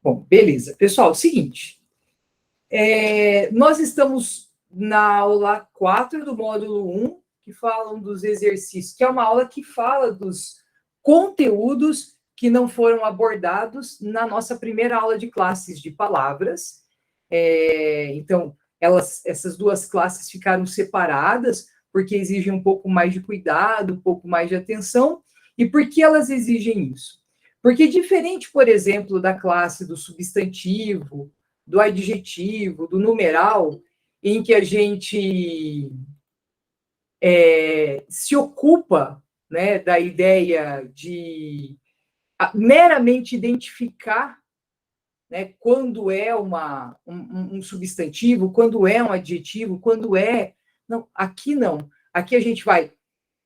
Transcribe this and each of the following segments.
Bom, beleza. Pessoal, é o seguinte. Nós estamos na aula 4 do módulo 1, que falam dos exercícios, que é uma aula que fala dos conteúdos que não foram abordados na nossa primeira aula de classes de palavras. Então, essas duas classes ficaram separadas, porque exigem um pouco mais de cuidado, um pouco mais de atenção. E por que elas exigem isso? Porque diferente, por exemplo, da classe do substantivo, do adjetivo, do numeral, em que a gente se ocupa, né, da ideia de meramente identificar, né, quando é um substantivo, quando é um adjetivo, quando é... Não, aqui não. Aqui a gente vai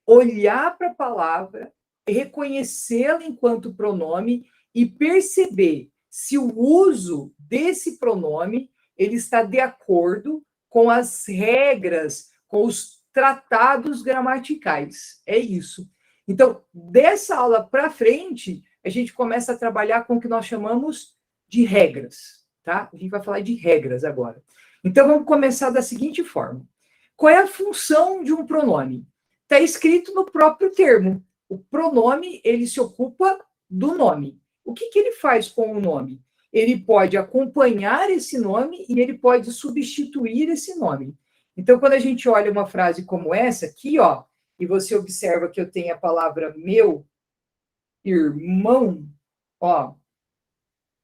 olhar para a palavra, reconhecê-la enquanto pronome e perceber se o uso desse pronome ele está de acordo com as regras, com os tratados gramaticais. É isso. Então, dessa aula para frente, a gente começa a trabalhar com o que nós chamamos de regras, tá? A gente vai falar de regras agora. Então, vamos começar da seguinte forma. Qual é a função de um pronome? Está escrito no próprio termo. O pronome, ele se ocupa do nome. O que ele faz com o nome? Ele pode acompanhar esse nome e ele pode substituir esse nome. Então, quando a gente olha uma frase como essa aqui, ó, e você observa que eu tenho a palavra meu irmão, ó,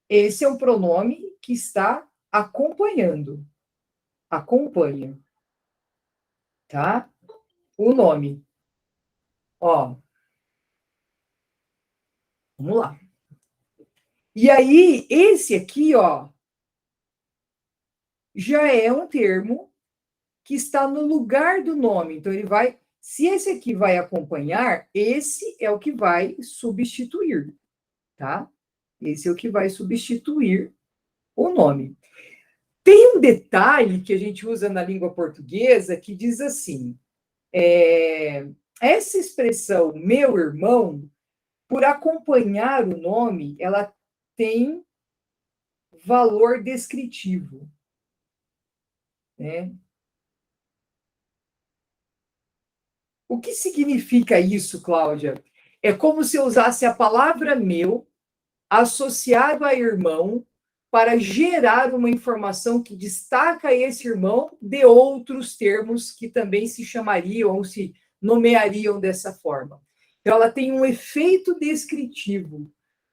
esse é um pronome que está acompanhando. Acompanha. Tá? O nome. Ó. Vamos lá. E aí, esse aqui, ó, já é um termo que está no lugar do nome. Então, ele vai... Se esse aqui vai acompanhar, esse é o que vai substituir, tá? Esse é o que vai substituir o nome. Tem um detalhe que a gente usa na língua portuguesa que diz assim, essa expressão, meu irmão, por acompanhar o nome, ela tem valor descritivo, né? O que significa isso, Cláudia? É como se eu usasse a palavra meu associado a irmão para gerar uma informação que destaca esse irmão de outros termos que também se chamariam ou se nomeariam dessa forma. Então, ela tem um efeito descritivo.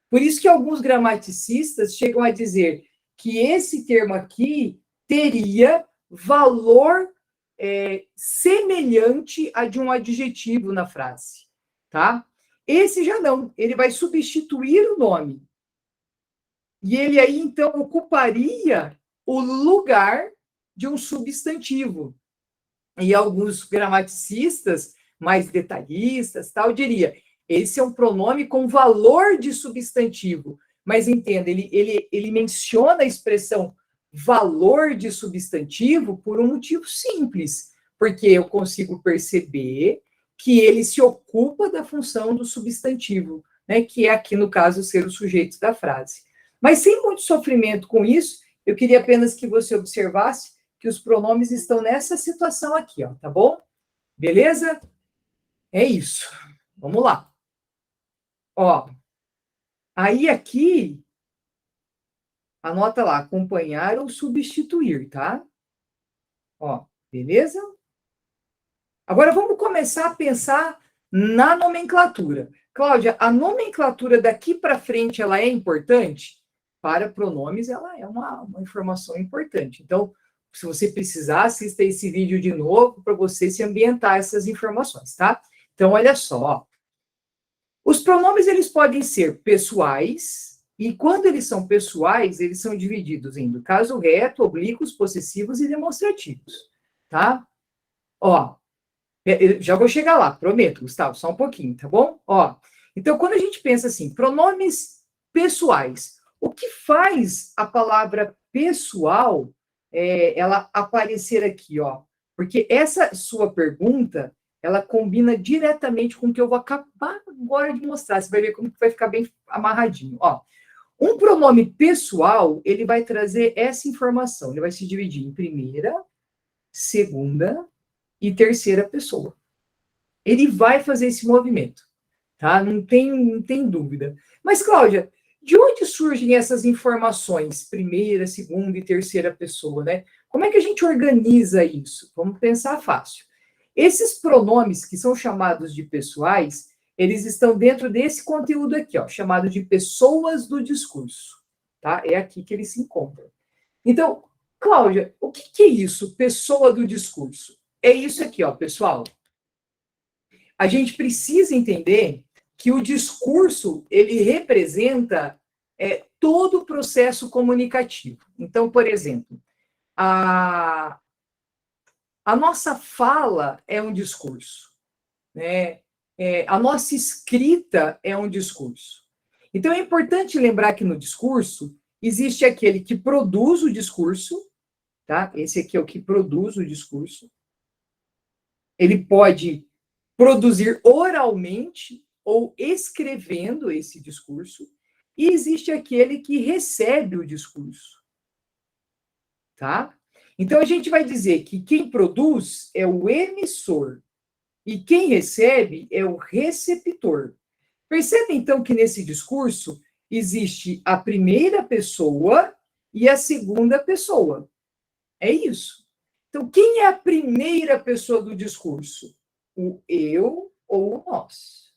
Por isso que alguns gramaticistas chegam a dizer que esse termo aqui teria valor semelhante a de um adjetivo na frase, tá? Esse já não, ele vai substituir o nome. E ele aí, então, ocuparia o lugar de um substantivo. E alguns gramaticistas mais detalhistas, tal, diria, esse é um pronome com valor de substantivo. Mas entenda, ele menciona a expressão valor de substantivo por um motivo simples, porque eu consigo perceber que ele se ocupa da função do substantivo, né, que é aqui, no caso, ser o sujeito da frase. Mas sem muito sofrimento com isso, eu queria apenas que você observasse que os pronomes estão nessa situação aqui, ó, tá bom? Beleza? É isso. Vamos lá. Ó, aí aqui, anota lá, acompanhar ou substituir, tá? Ó, beleza? Agora vamos começar a pensar na nomenclatura. Cláudia, a nomenclatura daqui para frente, ela é importante? Para pronomes, ela é uma informação importante. Então, se você precisar, assista esse vídeo de novo para você se ambientar essas informações, tá? Então, olha só. Os pronomes, eles podem ser pessoais, e quando eles são pessoais, eles são divididos em do caso reto, oblíquos, possessivos e demonstrativos, tá? Ó, já vou chegar lá, prometo, Gustavo, só um pouquinho, tá bom? Ó, então, quando a gente pensa assim, pronomes pessoais, o que faz a palavra pessoal ela aparecer aqui, ó? Porque essa sua pergunta, ela combina diretamente com o que eu vou acabar agora de mostrar. Você vai ver como que vai ficar bem amarradinho. Ó, Um pronome pessoal, ele vai trazer essa informação. Ele vai se dividir em primeira, segunda e terceira pessoa. Ele vai fazer esse movimento, tá? Não tem dúvida. Mas, Cláudia, de onde surgem essas informações? Primeira, segunda e terceira pessoa, né? Como é que a gente organiza isso? Vamos pensar fácil. Esses pronomes que são chamados de pessoais, eles estão dentro desse conteúdo aqui, ó, chamado de pessoas do discurso, tá? É aqui que eles se encontram. Então, Cláudia, o que é isso, pessoa do discurso? É isso aqui, ó, pessoal. A gente precisa entender que o discurso, ele representa todo o processo comunicativo. Então, por exemplo, a nossa fala é um discurso, né? A nossa escrita é um discurso. Então, é importante lembrar que no discurso existe aquele que produz o discurso, tá? Esse aqui é o que produz o discurso. Ele pode produzir oralmente ou escrevendo esse discurso, e existe aquele que recebe o discurso, tá? Então, a gente vai dizer que quem produz é o emissor e quem recebe é o receptor. Percebe, então, que nesse discurso existe a primeira pessoa e a segunda pessoa. É isso. Então, quem é a primeira pessoa do discurso? O eu ou o nós.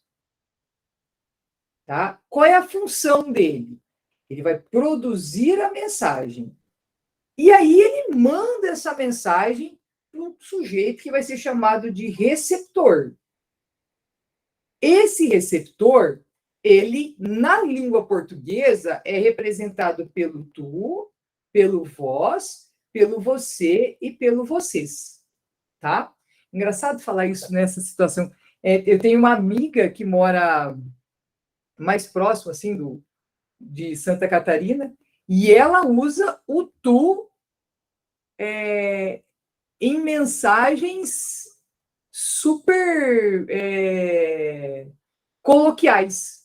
Tá? Qual é a função dele? Ele vai produzir a mensagem. E aí ele manda essa mensagem para um sujeito que vai ser chamado de receptor. Esse receptor, ele, na língua portuguesa, é representado pelo tu, pelo vós, pelo você e pelo vocês, tá? Engraçado falar isso nessa situação. Eu tenho uma amiga que mora mais próximo, assim, de Santa Catarina, e ela usa o tu em mensagens super coloquiais.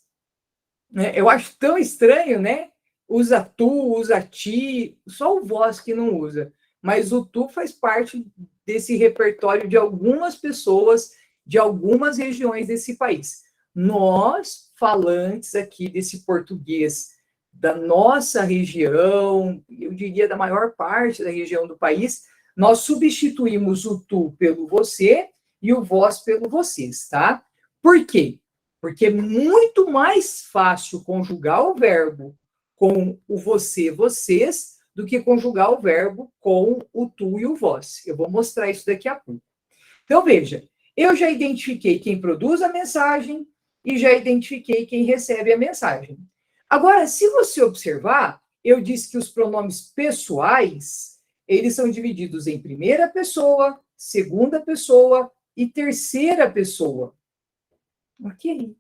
Né? Eu acho tão estranho, né? Usa tu, usa ti, só o vós que não usa. Mas o tu faz parte desse repertório de algumas pessoas de algumas regiões desse país. Nós, falantes aqui desse português da nossa região, eu diria da maior parte da região do país, nós substituímos o tu pelo você e o vós pelo vocês, tá? Por quê? Porque é muito mais fácil conjugar o verbo com o você, vocês, do que conjugar o verbo com o tu e o vós. Eu vou mostrar isso daqui a pouco. Então, veja, eu já identifiquei quem produz a mensagem e já identifiquei quem recebe a mensagem. Agora, se você observar, eu disse que os pronomes pessoais, eles são divididos em primeira pessoa, segunda pessoa e terceira pessoa. Ok.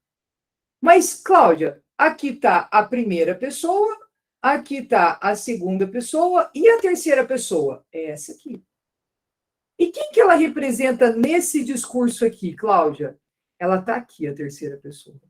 Mas, Cláudia, aqui está a primeira pessoa, aqui está a segunda pessoa e a terceira pessoa. É essa aqui. E quem que ela representa nesse discurso aqui, Cláudia? Ela está aqui, a terceira pessoa.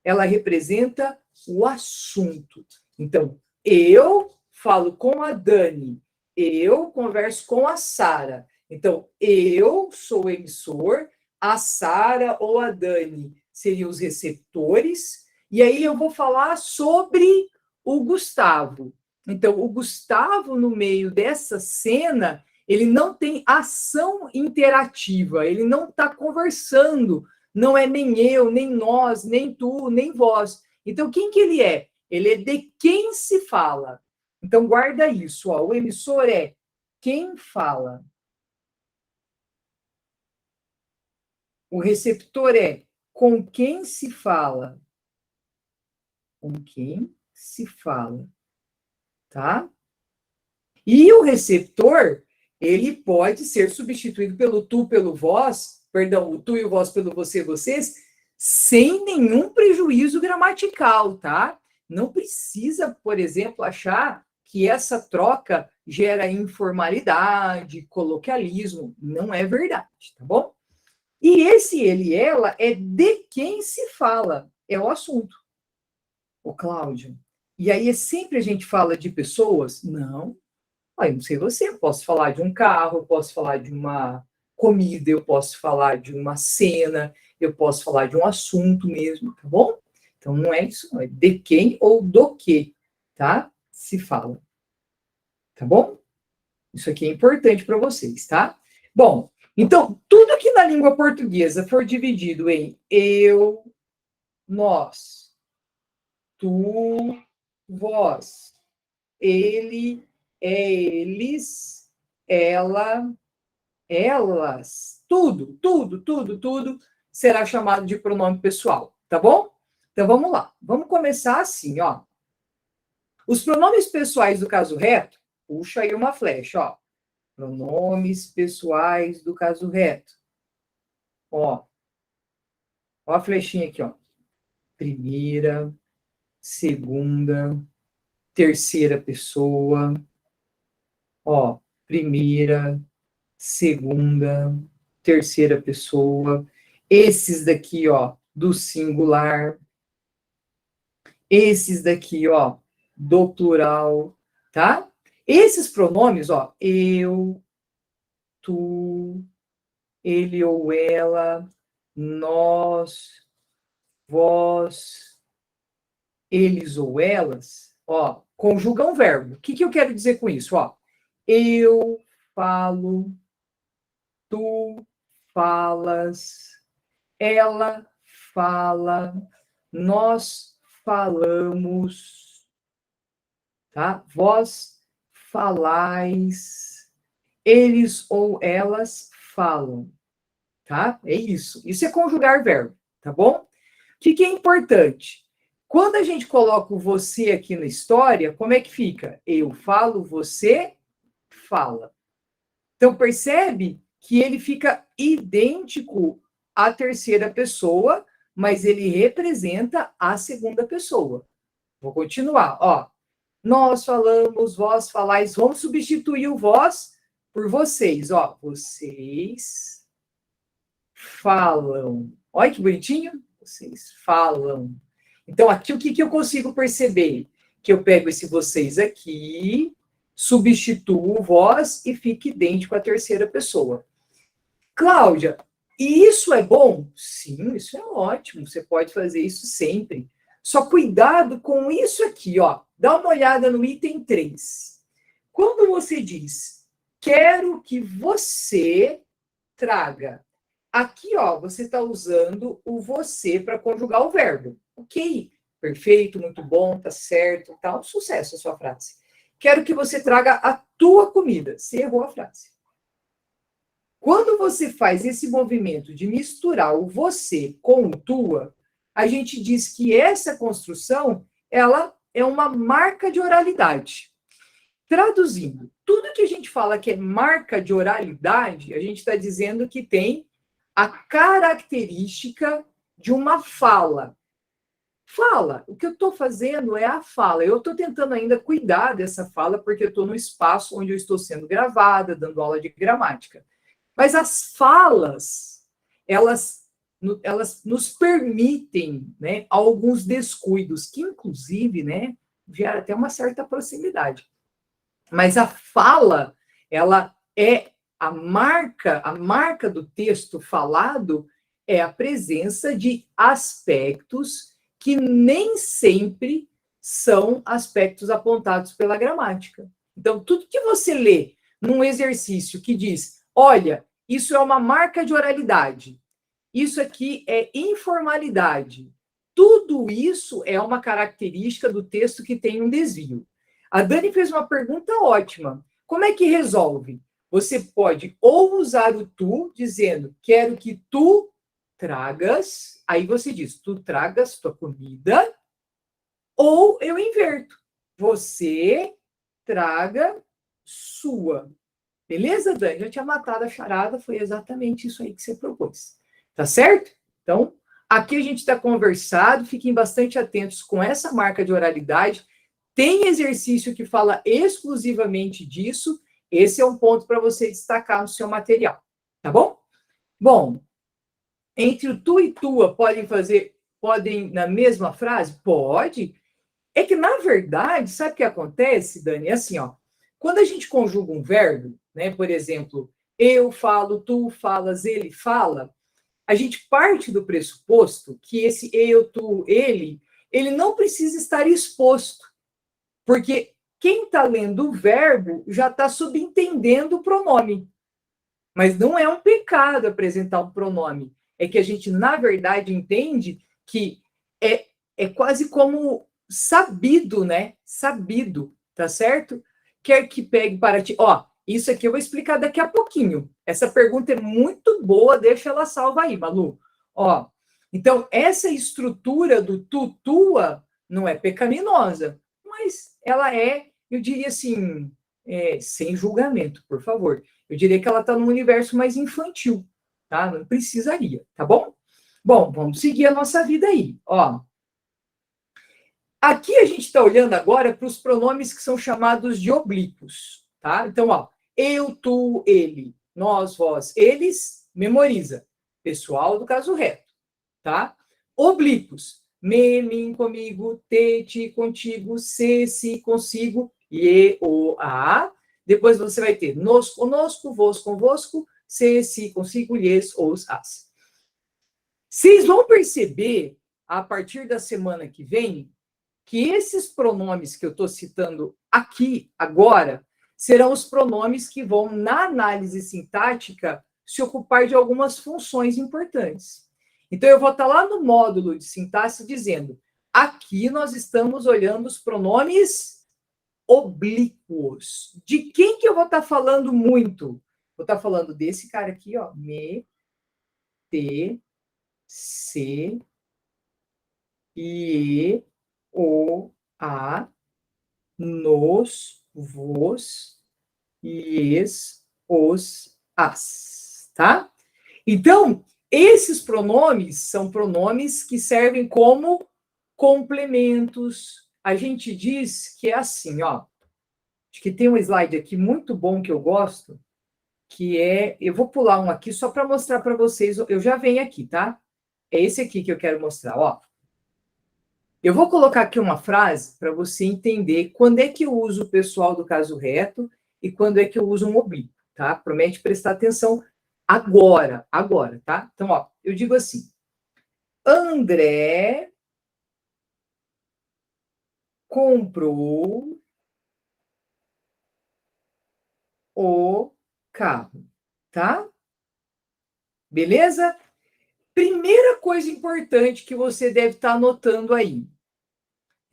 Ela representa o assunto. Então, eu falo com a Dani, eu converso com a Sara. Então, eu sou o emissor, a Sara ou a Dani seriam os receptores, e aí eu vou falar sobre o Gustavo. Então, o Gustavo, no meio dessa cena, ele não tem ação interativa, ele não está conversando, não é nem eu, nem nós, nem tu, nem vós. Então, quem que ele é? Ele é de quem se fala. Então, guarda isso, ó. O emissor é quem fala. O receptor é com quem se fala. Com quem se fala. Tá? E o receptor, ele pode ser substituído pelo tu, pelo vós, perdão, o tu e o vós pelo você, vocês, sem nenhum prejuízo gramatical, tá? Não precisa, por exemplo, achar que essa troca gera informalidade, coloquialismo. Não é verdade, tá bom? E esse ele e ela é de quem se fala, é o assunto. Ô, Cláudio, E aí sempre a gente fala de pessoas? Não. Eu não sei você, eu posso falar de um carro, eu posso falar de uma comida, eu posso falar de uma cena, eu posso falar de um assunto mesmo, tá bom? Então não é isso, não é de quem ou do que, tá? Se fala. Tá bom? Isso aqui é importante para vocês, tá? Bom, então, tudo que na língua portuguesa for dividido em eu, nós, tu, vós, ele, eles, ela, elas, tudo será chamado de pronome pessoal, tá bom? Então vamos lá. Vamos começar assim, ó. Os pronomes pessoais do caso reto, puxa aí uma flecha, ó. Pronomes pessoais do caso reto. Ó a flechinha aqui, ó. Primeira, segunda, terceira pessoa. Ó, primeira, segunda, terceira pessoa. Esses daqui, ó, do singular. Esses daqui, ó, do plural, tá? Esses pronomes, ó, eu, tu, ele ou ela, nós, vós, eles ou elas, ó, conjugam verbo. O que eu quero dizer com isso? Ó, eu falo, tu falas, ela fala, nós falamos, tá? Vós falais, eles ou elas falam, tá? É isso. Isso é conjugar verbo, tá bom? O que é importante? Quando a gente coloca o você aqui na história, como é que fica? Eu falo, você fala. Então, percebe que ele fica idêntico à terceira pessoa, mas ele representa a segunda pessoa. Vou continuar, ó. Nós falamos, vós falais, vamos substituir o vós por vocês, ó. Vocês falam. Olha que bonitinho. Vocês falam. Então, aqui o que eu consigo perceber? Que eu pego esse vocês aqui, substituo o vós e fica idêntico à terceira pessoa. Cláudia, e isso é bom? Sim, isso é ótimo. Você pode fazer isso sempre. Só cuidado com isso aqui, ó. Dá uma olhada no item 3. Quando você diz, quero que você traga. Aqui, ó, você está usando o você para conjugar o verbo. Ok, perfeito, muito bom, tá certo, tá um sucesso a sua frase. Quero que você traga a tua comida. Você errou a frase. Quando você faz esse movimento de misturar o você com o tua, a gente diz que essa construção, ela é uma marca de oralidade. Traduzindo, tudo que a gente fala que é marca de oralidade, a gente está dizendo que tem a característica de uma fala. Fala, o que eu estou fazendo é a fala. Eu estou tentando ainda cuidar dessa fala, porque eu estou no espaço onde eu estou sendo gravada, dando aula de gramática. Mas as falas, elas nos permitem, né, alguns descuidos, que inclusive, né, gera até uma certa proximidade. Mas a fala, ela é a marca do texto falado é a presença de aspectos que nem sempre são aspectos apontados pela gramática. Então, tudo que você lê num exercício que diz, olha, isso é uma marca de oralidade, isso aqui é informalidade, tudo isso é uma característica do texto que tem um desvio. A Dani fez uma pergunta ótima. Como é que resolve? Você pode ou usar o tu, dizendo, quero que tu tragas, aí você diz, tu tragas tua comida, ou eu inverto, você traga sua. Beleza, Dani? Já tinha matado a charada, foi exatamente isso aí que você propôs. Tá certo? Então, aqui a gente está conversado, fiquem bastante atentos com essa marca de oralidade. Tem exercício que fala exclusivamente disso. Esse é um ponto para você destacar no seu material. Tá bom? Bom, entre o tu e tua podem na mesma frase? Pode. É que, na verdade, sabe o que acontece, Dani? É assim, ó, quando a gente conjuga um verbo, né, por exemplo, eu falo, tu falas, ele fala, a gente parte do pressuposto que esse eu, tu, ele não precisa estar exposto, porque quem está lendo o verbo já está subentendendo o pronome. Mas não é um pecado apresentar um pronome. É que a gente, na verdade, entende que é quase como sabido, né? Sabido, tá certo? Quer que pegue para ti. Ó, isso aqui eu vou explicar daqui a pouquinho. Essa pergunta é muito boa, deixa ela salva aí, Malu. Ó, então, essa estrutura do tu, tua, não é pecaminosa, mas ela é, eu diria assim, sem julgamento, por favor. Eu diria que ela está num universo mais infantil, tá? Não precisaria, tá bom? Bom, vamos seguir a nossa vida aí. Ó, aqui a gente está olhando agora para os pronomes que são chamados de oblíquos, tá? Então, ó, eu, tu, ele, nós, vós, eles, memoriza. Pessoal do caso reto, tá? Oblíquos. Me, mim, comigo, te, ti, contigo, se, si, consigo, e, o, a. Depois você vai ter nos, conosco, vos, convosco, se, si, consigo, lhes, os, as. Vocês vão perceber, a partir da semana que vem, que esses pronomes que eu estou citando aqui, agora, serão os pronomes que vão, na análise sintática, se ocupar de algumas funções importantes. Então, eu vou estar lá no módulo de sintaxe dizendo, aqui nós estamos olhando os pronomes oblíquos. De quem que eu vou estar falando muito? Vou estar falando desse cara aqui, ó, me, te, se, e, o, a, nos, vos, lhes, os, as, tá? Então, esses pronomes são pronomes que servem como complementos. A gente diz que é assim, ó. Acho que tem um slide aqui muito bom que eu gosto, que é, eu vou pular um aqui só para mostrar para vocês, eu já venho aqui, tá? É esse aqui que eu quero mostrar, ó. Eu vou colocar aqui uma frase para você entender quando é que eu uso o pessoal do caso reto e quando é que eu uso um oblíquo, tá? Promete prestar atenção agora, tá? Então, ó, eu digo assim: André comprou o carro, tá? Beleza? Primeira coisa importante que você deve estar anotando aí.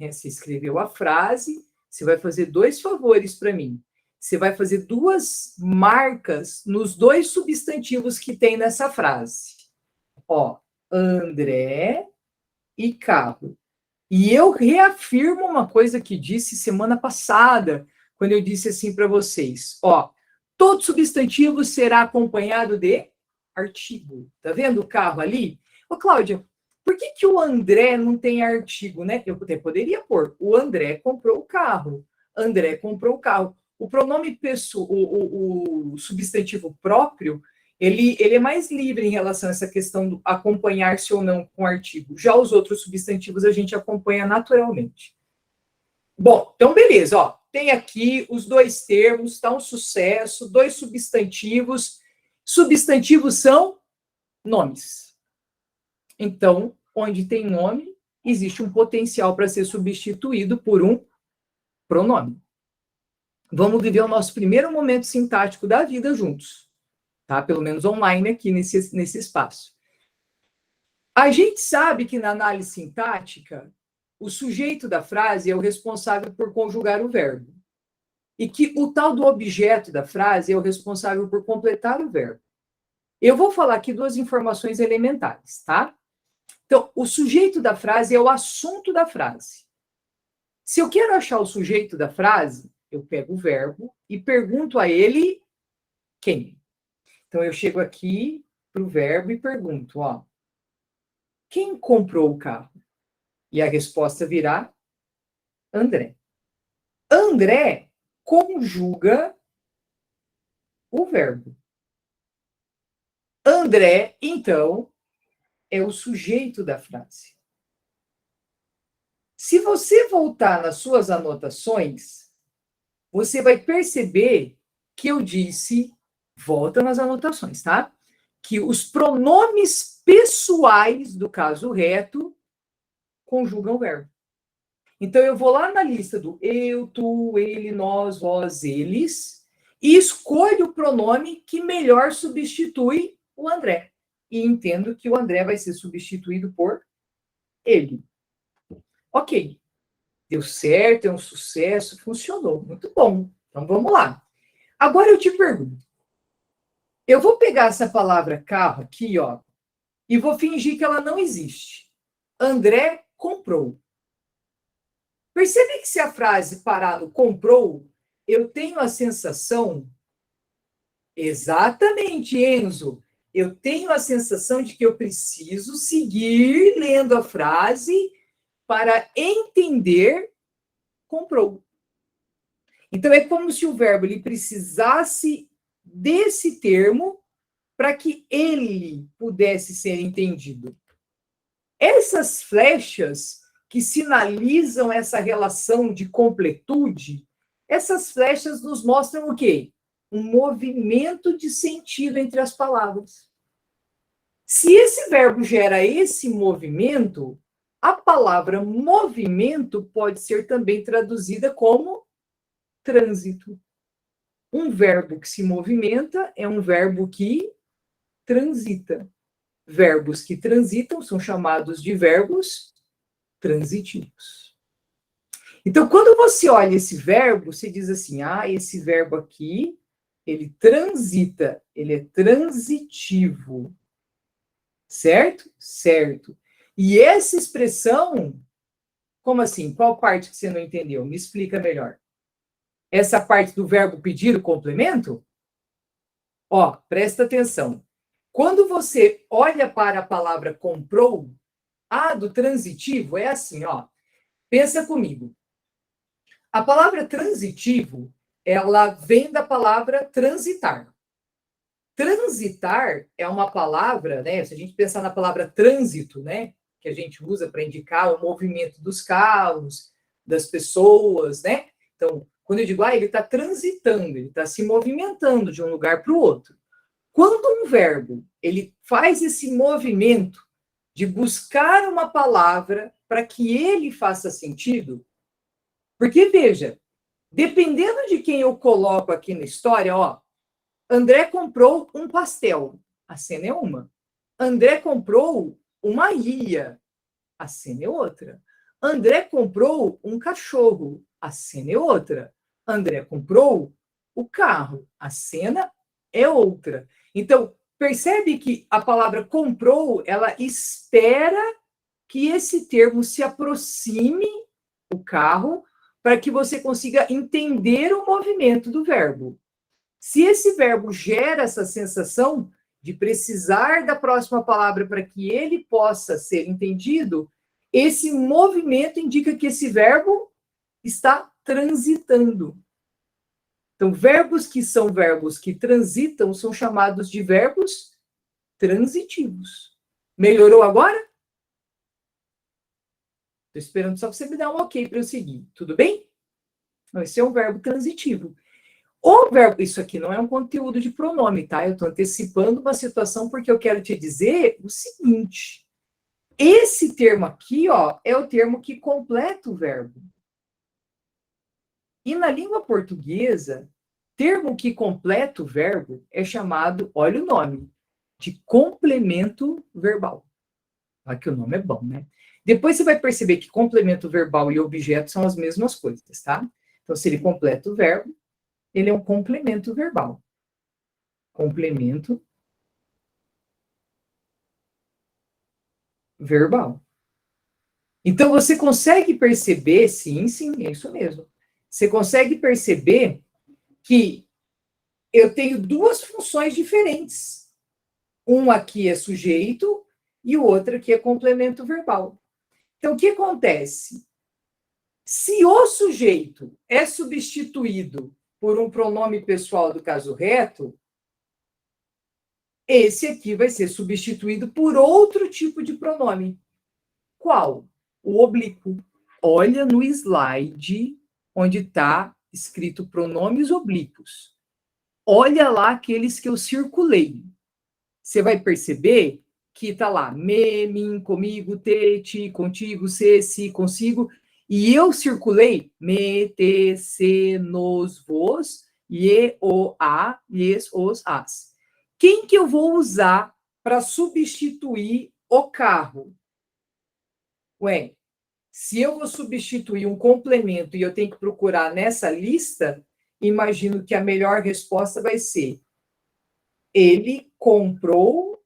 Você escreveu a frase, você vai fazer dois favores para mim. Você vai fazer duas marcas nos dois substantivos que tem nessa frase. Ó, André e carro. E eu reafirmo uma coisa que disse semana passada, quando eu disse assim para vocês, ó, todo substantivo será acompanhado de artigo. Tá vendo o carro ali? Ô, Cláudia, por que, que o André não tem artigo, né? Eu até poderia pôr, o André comprou o carro. André comprou o carro. O pronome pessoa, o substantivo próprio, ele é mais livre em relação a essa questão do acompanhar-se ou não com o artigo. Já os outros substantivos a gente acompanha naturalmente. Bom, então beleza, ó. Tem aqui os dois termos, está um sucesso, dois substantivos. Substantivos são nomes. Então, onde tem nome, existe um potencial para ser substituído por um pronome. Vamos viver o nosso primeiro momento sintático da vida juntos, tá? Pelo menos online aqui nesse espaço. A gente sabe que na análise sintática, o sujeito da frase é o responsável por conjugar o verbo. E que o tal do objeto da frase é o responsável por completar o verbo. Eu vou falar aqui duas informações elementares, tá? Então, o sujeito da frase é o assunto da frase. Se eu quero achar o sujeito da frase, eu pego o verbo e pergunto a ele quem. Então, eu chego aqui para o verbo e pergunto, ó, quem comprou o carro? E a resposta virá André. André conjuga o verbo. André, então, é o sujeito da frase. Se você voltar nas suas anotações, você vai perceber que eu disse, volta nas anotações, tá? Que os pronomes pessoais do caso reto conjugam o verbo. Então, eu vou lá na lista do eu, tu, ele, nós, vós, eles, e escolho o pronome que melhor substitui o André. E entendo que o André vai ser substituído por ele. Ok. Deu certo, é um sucesso, funcionou. Muito bom. Então, vamos lá. Agora eu te pergunto. Eu vou pegar essa palavra carro aqui, ó, e vou fingir que ela não existe. André comprou. Percebe que se a frase parar no comprou, eu tenho a sensação, exatamente, Enzo, eu tenho a sensação de que eu preciso seguir lendo a frase para entender comprou. Então, é como se o verbo ele precisasse desse termo para que ele pudesse ser entendido. Essas flechas que sinalizam essa relação de completude, essas flechas nos mostram o quê? Um movimento de sentido entre as palavras. Se esse verbo gera esse movimento, a palavra movimento pode ser também traduzida como trânsito. Um verbo que se movimenta é um verbo que transita. Verbos que transitam são chamados de verbos transitivos. Então, quando você olha esse verbo, você diz assim: ah, esse verbo aqui, ele transita, ele é transitivo. Certo? Certo. E essa expressão, como assim? Qual parte que você não entendeu? Me explica melhor. Essa parte do verbo pedir o complemento? Ó, presta atenção. Quando você olha para a palavra comprou, a do transitivo é assim, ó. Pensa comigo. A palavra transitivo, ela vem da palavra transitar. Transitar é uma palavra, né? Se a gente pensar na palavra trânsito, né? Que a gente usa para indicar o movimento dos carros, das pessoas, né? Então, quando eu digo, ele está transitando, ele está se movimentando de um lugar para o outro. Quando um verbo ele faz esse movimento de buscar uma palavra para que ele faça sentido, porque veja, dependendo de quem eu coloco aqui na história, ó, André comprou um pastel, a cena é uma. André comprou uma ilha, a cena é outra. André comprou um cachorro, a cena é outra. André comprou o carro, a cena é outra. Então, percebe que a palavra comprou, ela espera que esse termo se aproxime o carro para que você consiga entender o movimento do verbo. Se esse verbo gera essa sensação de precisar da próxima palavra para que ele possa ser entendido, esse movimento indica que esse verbo está transitando. Então, verbos que são verbos que transitam são chamados de verbos transitivos. Melhorou agora? Estou esperando só você me dar um ok para eu seguir. Tudo bem? Esse é um verbo transitivo. O verbo, isso aqui não é um conteúdo de pronome, tá? Eu estou antecipando uma situação porque eu quero te dizer o seguinte. Esse termo aqui, ó, é o termo que completa o verbo. E na língua portuguesa, termo que completa o verbo é chamado, olha o nome, de complemento verbal. Olha que o nome é bom, né? Depois você vai perceber que complemento verbal e objeto são as mesmas coisas, tá? Então, se ele completa o verbo, ele é um complemento verbal. Complemento verbal. Então, você consegue perceber, sim, é isso mesmo. Você consegue perceber que eu tenho duas funções diferentes. Um aqui é sujeito e o outro aqui é complemento verbal. Então, o que acontece? Se o sujeito é substituído por um pronome pessoal do caso reto, esse aqui vai ser substituído por outro tipo de pronome. Qual? O oblíquo. olha no slide onde está escrito pronomes oblíquos. Olha lá aqueles que eu circulei. Você vai perceber que está lá, me, mim, comigo, te, ti, contigo, se, si, consigo. E eu circulei me, te, se, nos, vos, e, o, a, lhes, os, as. Quem que eu vou usar para substituir o carro? Ué, se eu vou substituir um complemento e eu tenho que procurar nessa lista, imagino que a melhor resposta vai ser: ele comprou.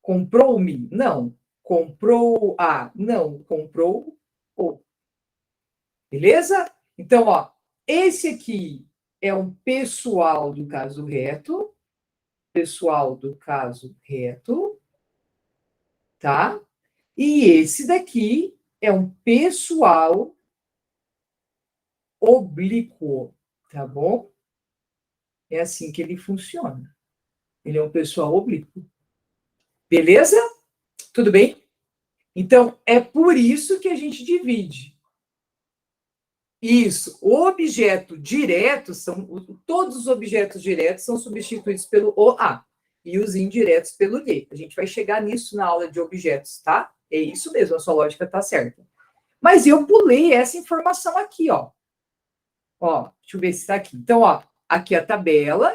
Comprou-me? Não. Comprou-a? Não. Comprou-o. Beleza? Então, ó, esse aqui é um pessoal do caso reto. Pessoal do caso reto. Tá? E esse daqui é um pessoal oblíquo. Tá bom? É assim que ele funciona. Ele é um pessoal oblíquo. Beleza? Tudo bem? Então, é por isso que a gente divide. Isso. O objeto direto todos os objetos diretos são substituídos pelo OA e os indiretos pelo D. A gente vai chegar nisso na aula de objetos, tá? É isso mesmo, a sua lógica está certa. Mas eu pulei essa informação aqui, ó. Ó, deixa eu ver se está aqui. Então, ó, aqui a tabela,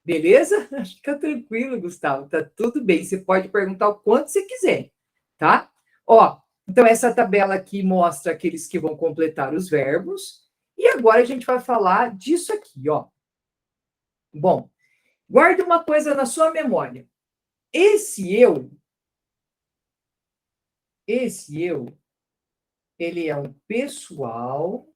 beleza? Fica tranquilo, Gustavo, tá tudo bem. Você pode perguntar o quanto você quiser, tá? Ó, então essa tabela aqui mostra aqueles que vão completar os verbos. E agora a gente vai falar disso aqui, ó. Bom, guarde uma coisa na sua memória. Esse eu, ele é um pessoal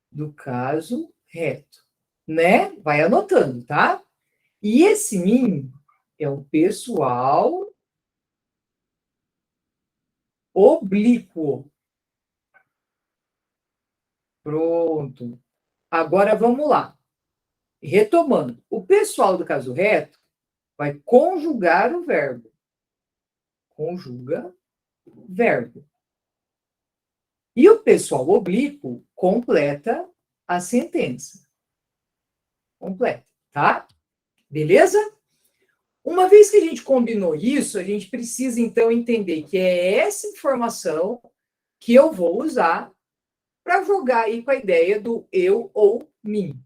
do caso reto, né? Vai anotando, tá? E esse mim é um pessoal oblíquo. Pronto. Agora vamos lá. Retomando. O pessoal do caso reto vai conjugar o verbo. Conjuga verbo. E o pessoal oblíquo completa a sentença. Completa, tá? Beleza? Uma vez que a gente combinou isso, a gente precisa então entender que é essa informação que eu vou usar para jogar aí com a ideia do eu ou mim.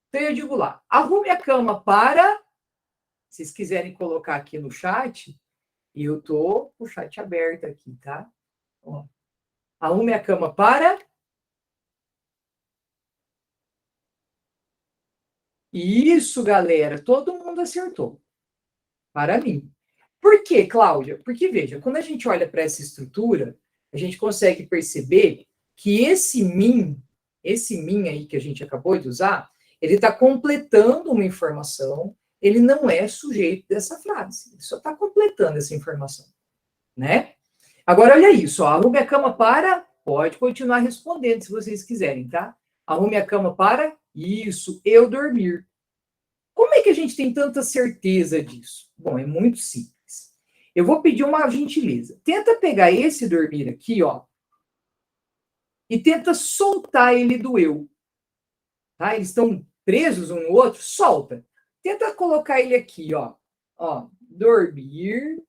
Então eu digo lá, arrume a cama para, se vocês quiserem colocar aqui no chat, e eu tô com o chat aberto aqui, tá? Ó, arrume a cama para. Isso, galera, todo mundo acertou. Para mim. Por quê, Cláudia? Porque, veja, quando a gente olha para essa estrutura, a gente consegue perceber que esse mim aí que a gente acabou de usar, ele está completando uma informação, ele não é sujeito dessa frase, ele só está completando essa informação, né? Agora, olha isso, ó, arrume a cama para, pode continuar respondendo se vocês quiserem, tá? Arrume a cama para, isso, eu dormir. Como é que a gente tem tanta certeza disso? Bom, é muito simples. Eu vou pedir uma gentileza. Tenta pegar esse dormir aqui, ó, e tenta soltar ele do eu. Tá? Eles estão presos um no outro, solta. Tenta colocar ele aqui, ó. Ó, dormir.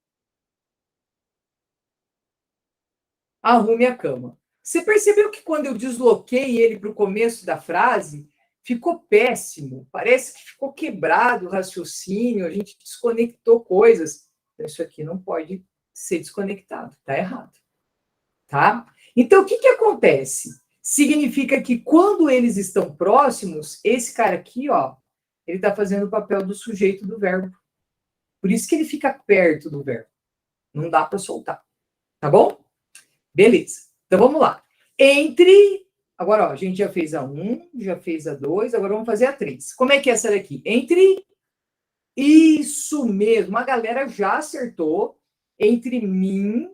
Arrume a cama. Você percebeu que quando eu desloquei ele para o começo da frase, ficou péssimo? Parece que ficou quebrado o raciocínio, a gente desconectou coisas. Isso aqui não pode ser desconectado, tá errado. Tá? Então, o que acontece? Significa que quando eles estão próximos, esse cara aqui, ó, ele está fazendo o papel do sujeito do verbo. Por isso que ele fica perto do verbo. Não dá para soltar. Tá bom? Beleza. Então, vamos lá. Entre... Agora, ó, a gente já fez a 1, já fez a 2, agora vamos fazer a 3. Como é que é essa daqui? Entre... Isso mesmo. A galera já acertou. Entre mim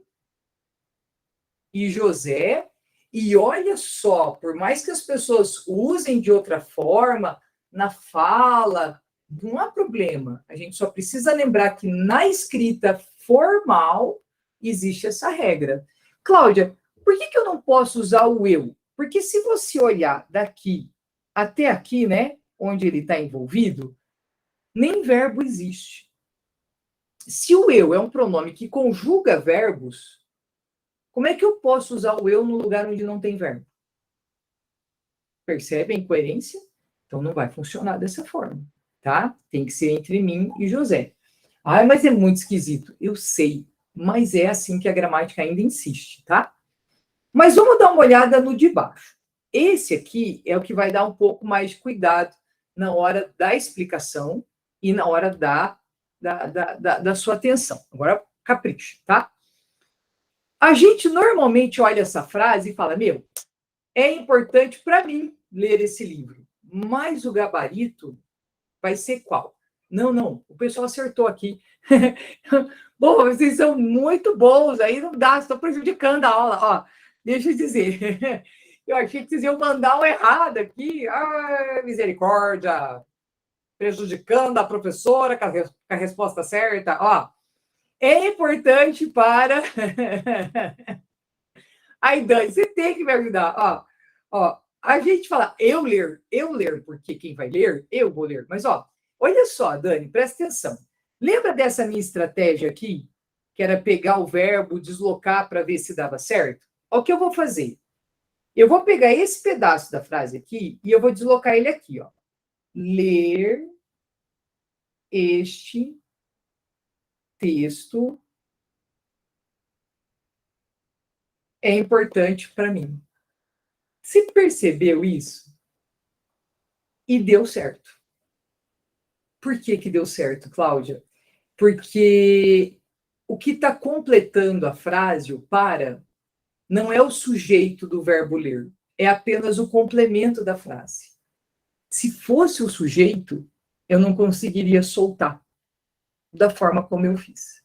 e José. E olha só, por mais que as pessoas usem de outra forma, na fala, não há problema. A gente só precisa lembrar que na escrita formal, existe essa regra. Cláudia, por que eu não posso usar o eu? Porque se você olhar daqui até aqui, né, onde ele está envolvido, nem verbo existe. Se o eu é um pronome que conjuga verbos, como é que eu posso usar o eu no lugar onde não tem verbo? Percebe a incoerência? Então não vai funcionar dessa forma, tá? Tem que ser entre mim e José. Ah, mas é muito esquisito. Eu sei, mas é assim que a gramática ainda insiste, tá? Mas vamos dar uma olhada no de baixo. Esse aqui é o que vai dar um pouco mais de cuidado na hora da explicação e na hora da sua atenção. Agora, capricha, tá? A gente normalmente olha essa frase e fala, meu, é importante para mim ler esse livro, mas o gabarito vai ser qual? Não, o pessoal acertou aqui. Bom, vocês são muito bons, aí não dá, estou prejudicando a aula. Ó, deixa eu dizer, eu achei que vocês iam mandar um errado aqui. Ai, misericórdia, prejudicando a professora com a resposta certa. Ó, é importante para... Aí, Dani, você tem que me ajudar. Ó, a gente fala eu ler, porque quem vai ler, eu vou ler. Mas, ó, olha só, Dani, presta atenção. Lembra dessa minha estratégia aqui? Que era pegar o verbo, deslocar para ver se dava certo? Olha o que eu vou fazer. Eu vou pegar esse pedaço da frase aqui e eu vou deslocar ele aqui, ó. Ler este texto é importante para mim. Você percebeu isso? E deu certo. Por que deu certo, Cláudia? Porque o que está completando a frase, o para, não é o sujeito do verbo ler, é apenas o complemento da frase. Se fosse o sujeito, eu não conseguiria soltar da forma como eu fiz.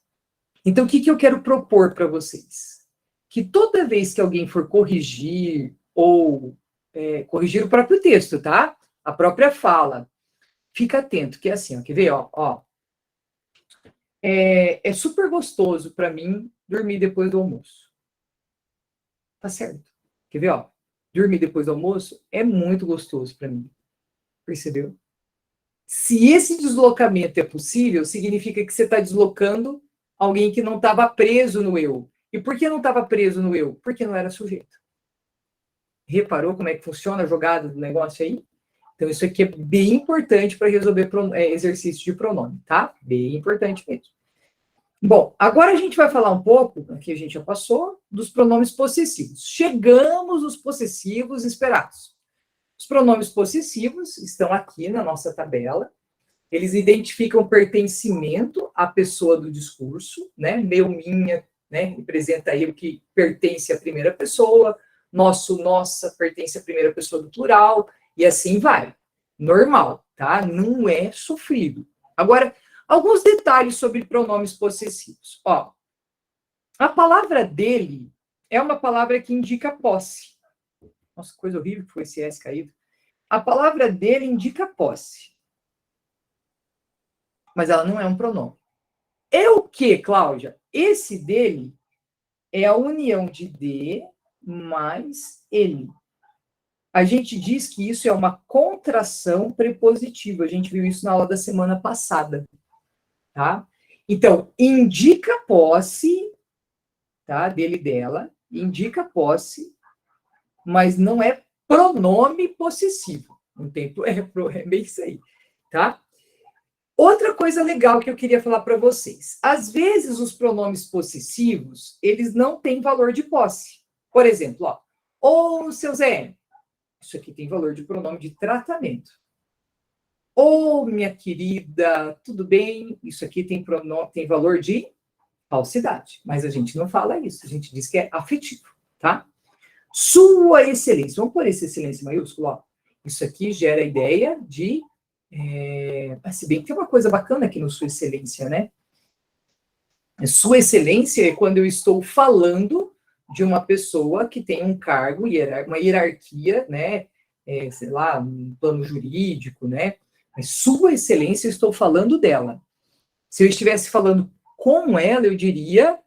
Então, o que eu quero propor para vocês? Que toda vez que alguém for corrigir, ou corrigir o próprio texto, tá? A própria fala, fica atento, que é assim, ó, quer ver? Ó. É super gostoso para mim dormir depois do almoço. Tá certo. Quer ver? Ó, dormir depois do almoço é muito gostoso para mim. Percebeu? Se esse deslocamento é possível, significa que você está deslocando alguém que não estava preso no eu. E por que não estava preso no eu? Porque não era sujeito. Reparou como é que funciona a jogada do negócio aí? Então, isso aqui é bem importante para resolver exercício de pronome, tá? Bem importante mesmo. Bom, agora a gente vai falar um pouco, aqui a gente já passou, dos pronomes possessivos. Chegamos nos possessivos esperados. Os pronomes possessivos estão aqui na nossa tabela. Eles identificam pertencimento à pessoa do discurso, né? Meu, minha, né? Representa aí o que pertence à primeira pessoa. Nosso, nossa, pertence à primeira pessoa do plural. E assim vai. Normal, tá? Não é sofrido. Agora, alguns detalhes sobre pronomes possessivos. Ó, a palavra dele é uma palavra que indica posse. Nossa, coisa horrível que foi esse S caído. A palavra dele indica posse. Mas ela não é um pronome. É o que, Cláudia? Esse dele é a união de de mais ele. A gente diz que isso é uma contração prepositiva. A gente viu isso na aula da semana passada. Tá? Então, indica posse, tá? Dele, dela, indica posse, mas não é pronome possessivo. Não tem, é meio isso aí, tá? Outra coisa legal que eu queria falar para vocês. Às vezes, os pronomes possessivos, eles não têm valor de posse. Por exemplo, ó, ou seu Zé, isso aqui tem valor de pronome de tratamento. Ou, minha querida, tudo bem, isso aqui tem valor de falsidade. Mas a gente não fala isso, a gente diz que é afetivo, tá? Sua excelência, vamos pôr esse excelência maiúsculo, ó. Isso aqui gera a ideia de... se bem que tem uma coisa bacana aqui no sua excelência, né? Sua excelência é quando eu estou falando de uma pessoa que tem um cargo, uma hierarquia, né? Sei lá, um plano jurídico, né? Mas sua excelência, eu estou falando dela. Se eu estivesse falando com ela, eu diria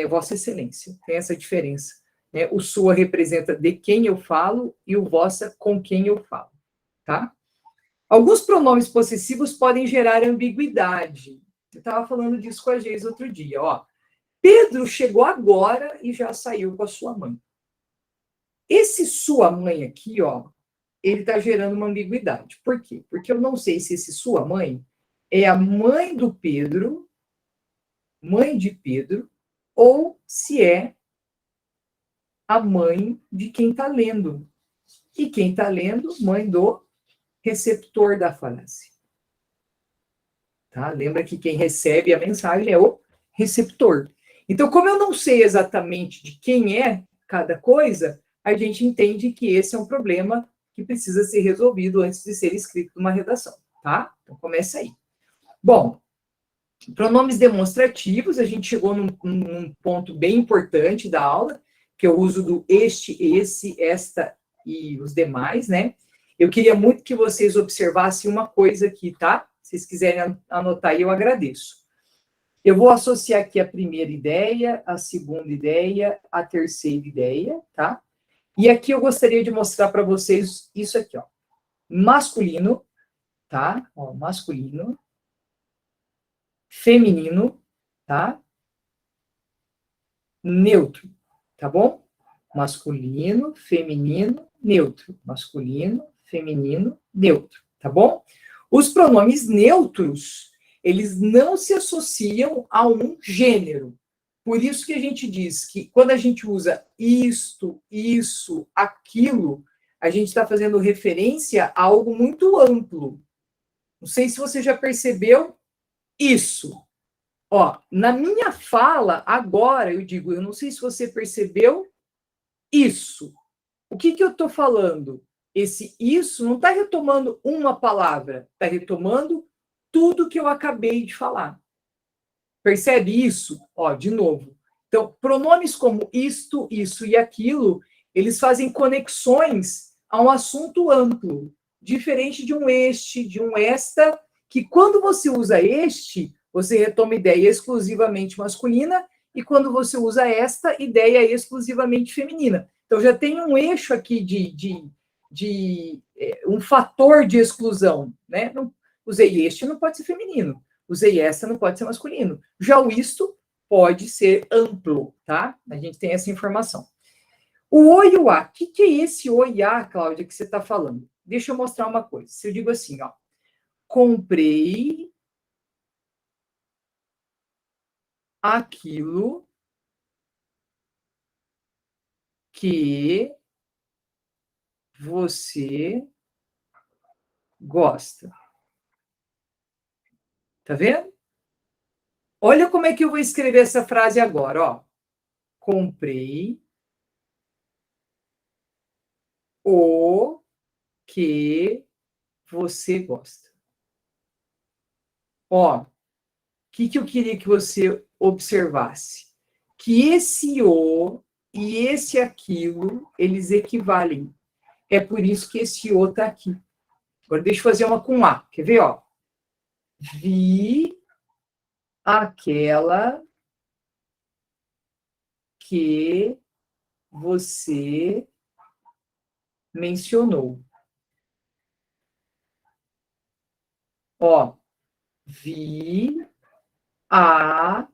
Vossa Excelência. Tem essa diferença. Né? O sua representa de quem eu falo e o vossa com quem eu falo. Tá? Alguns pronomes possessivos podem gerar ambiguidade. Eu estava falando disso com a Geis outro dia. Ó. Pedro chegou agora e já saiu com a sua mãe. Esse sua mãe aqui, ó, ele está gerando uma ambiguidade. Por quê? Porque eu não sei se esse sua mãe é a mãe do Pedro, mãe de Pedro, ou se é a mãe de quem está lendo. E quem está lendo, mãe do receptor da frase. Tá? Lembra que quem recebe a mensagem é o receptor. Então, como eu não sei exatamente de quem é cada coisa, a gente entende que esse é um problema que precisa ser resolvido antes de ser escrito numa redação, tá? Então, começa aí. Bom, pronomes demonstrativos, a gente chegou num ponto bem importante da aula, que é o uso do este, esse, esta e os demais, né? Eu queria muito que vocês observassem uma coisa aqui, tá? Se vocês quiserem anotar aí, eu agradeço. Eu vou associar aqui a primeira ideia, a segunda ideia, a terceira ideia, tá? E aqui eu gostaria de mostrar para vocês isso aqui, ó. Masculino, tá? Ó, masculino. Feminino, tá? Neutro, tá bom? Masculino, feminino, neutro. Masculino, feminino, neutro, tá bom? Os pronomes neutros, eles não se associam a um gênero. Por isso que a gente diz que quando a gente usa isto, isso, aquilo, a gente está fazendo referência a algo muito amplo. Não sei se você já percebeu isso. Ó, na minha fala, agora, eu digo, eu não sei se você percebeu isso. O que eu estou falando? Esse isso não está retomando uma palavra, está retomando tudo que eu acabei de falar. Percebe isso? Ó, de novo. Então, pronomes como isto, isso e aquilo, eles fazem conexões a um assunto amplo, diferente de um este, de um esta, que quando você usa este, você retoma ideia exclusivamente masculina, e quando você usa esta, ideia exclusivamente feminina. Então, já tem um eixo aqui um fator de exclusão, né? Não, usei este, não pode ser feminino. Usei essa, não pode ser masculino. Já o isto pode ser amplo, tá? A gente tem essa informação. O o e o a. O que é esse o e a, Cláudia, que você está falando? Deixa eu mostrar uma coisa. Se eu digo assim, ó. Comprei aquilo que você gosta. Tá vendo? Olha como é que eu vou escrever essa frase agora, ó. Comprei o que você gosta. Ó, o que eu queria que você observasse? Que esse o e esse aquilo, eles equivalem. É por isso que esse o está aqui. Agora, deixa eu fazer uma com a. Quer ver, ó? Vi aquela que você mencionou. Ó, vi a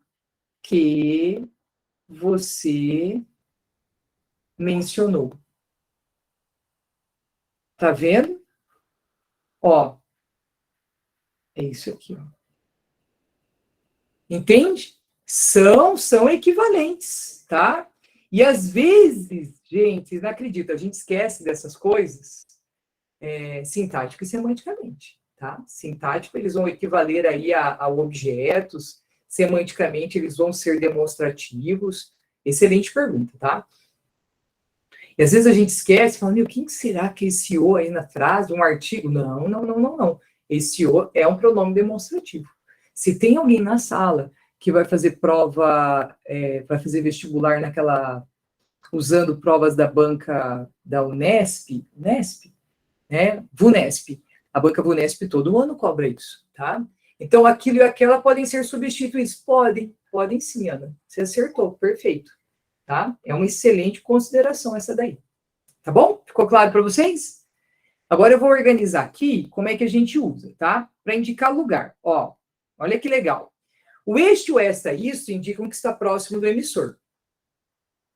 que você mencionou. Tá vendo? Ó, é isso aqui, ó. Entende? São equivalentes, tá? E às vezes, gente, vocês não acreditam, a gente esquece dessas coisas sintático e semanticamente, tá? Sintático, eles vão equivaler aí a objetos, semanticamente, eles vão ser demonstrativos. Excelente pergunta, tá? E às vezes a gente esquece, fala, meu, quem será que é esse o aí na frase, um artigo? Não. Esse o é um pronome demonstrativo. Se tem alguém na sala que vai fazer prova, vai fazer vestibular usando provas da banca da Unesp, né? VUNESP. A banca VUNESP todo ano cobra isso, tá? Então, aquilo e aquela podem ser substituídos? Podem. Podem sim, Ana. Você acertou, perfeito. Tá? É uma excelente consideração essa daí. Tá bom? Ficou claro para vocês? Agora eu vou organizar aqui como é que a gente usa, tá? Para indicar lugar. Ó, olha que legal. O este, o esta, isso indicam que está próximo do emissor.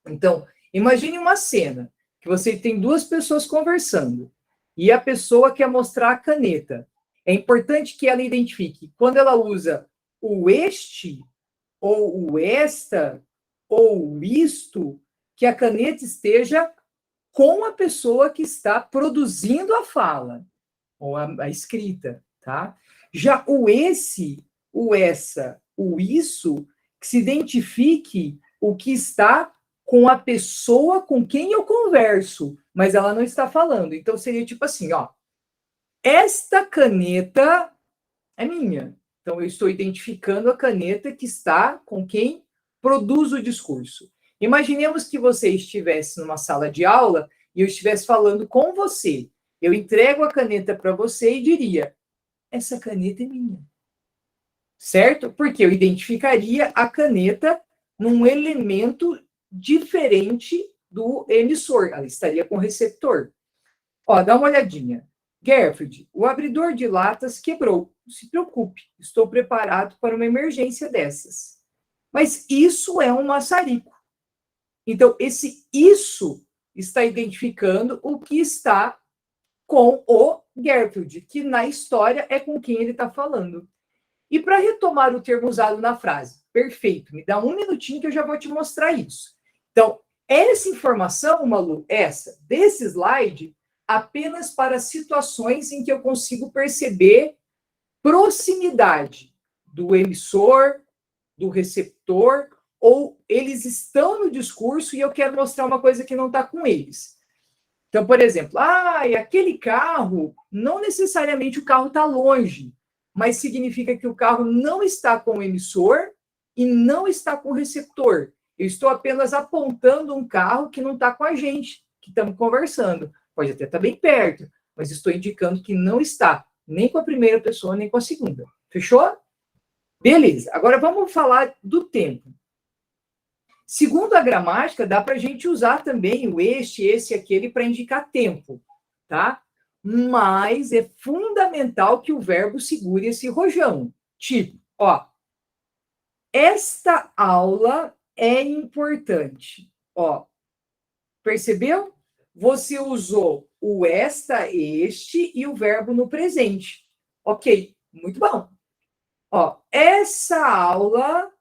Então, imagine uma cena que você tem duas pessoas conversando e a pessoa quer mostrar a caneta. É importante que ela identifique quando ela usa o este, ou o esta, ou o isto, que a caneta esteja com a pessoa que está produzindo a fala, ou a escrita, tá? Já o esse, o essa, o isso, que se identifique o que está com a pessoa com quem eu converso, mas ela não está falando. Então, seria tipo assim, ó, esta caneta é minha. Então, eu estou identificando a caneta que está com quem produz o discurso. Imaginemos que você estivesse numa sala de aula e eu estivesse falando com você. Eu entrego a caneta para você e diria: essa caneta é minha. Certo? Porque eu identificaria a caneta num elemento diferente do emissor. Ela estaria com o receptor. Ó, dá uma olhadinha. Gerfried, o abridor de latas quebrou. Não se preocupe, estou preparado para uma emergência dessas. Mas isso é um maçarico. Então, esse isso está identificando o que está com o Gertrude, que na história é com quem ele está falando. E para retomar o termo usado na frase, perfeito, me dá um minutinho que eu já vou te mostrar isso. Então, essa informação, Malu, desse slide, apenas para situações em que eu consigo perceber proximidade do emissor, do receptor, ou eles estão no discurso e eu quero mostrar uma coisa que não está com eles. Então, por exemplo, aquele carro, não necessariamente o carro está longe, mas significa que o carro não está com o emissor e não está com o receptor. Eu estou apenas apontando um carro que não está com a gente, que estamos conversando. Pode até estar bem perto, mas estou indicando que não está nem com a primeira pessoa, nem com a segunda. Fechou? Beleza. Agora vamos falar do tempo. Segundo a gramática, dá para a gente usar também o este, esse e aquele para indicar tempo, tá? Mas é fundamental que o verbo segure esse rojão. Tipo, ó, esta aula é importante. Ó, percebeu? Você usou o esta, este e o verbo no presente. Ok, muito bom. Ó, essa aula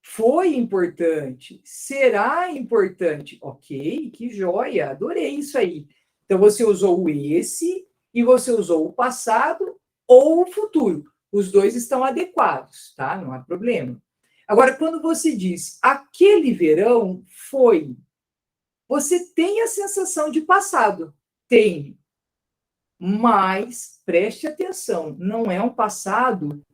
foi importante, será importante. Ok, que joia, adorei isso aí. Então, você usou o esse e você usou o passado ou o futuro. Os dois estão adequados, tá? Não há problema. Agora, quando você diz aquele verão foi, você tem a sensação de passado. Tem. Mas, preste atenção, não é um passado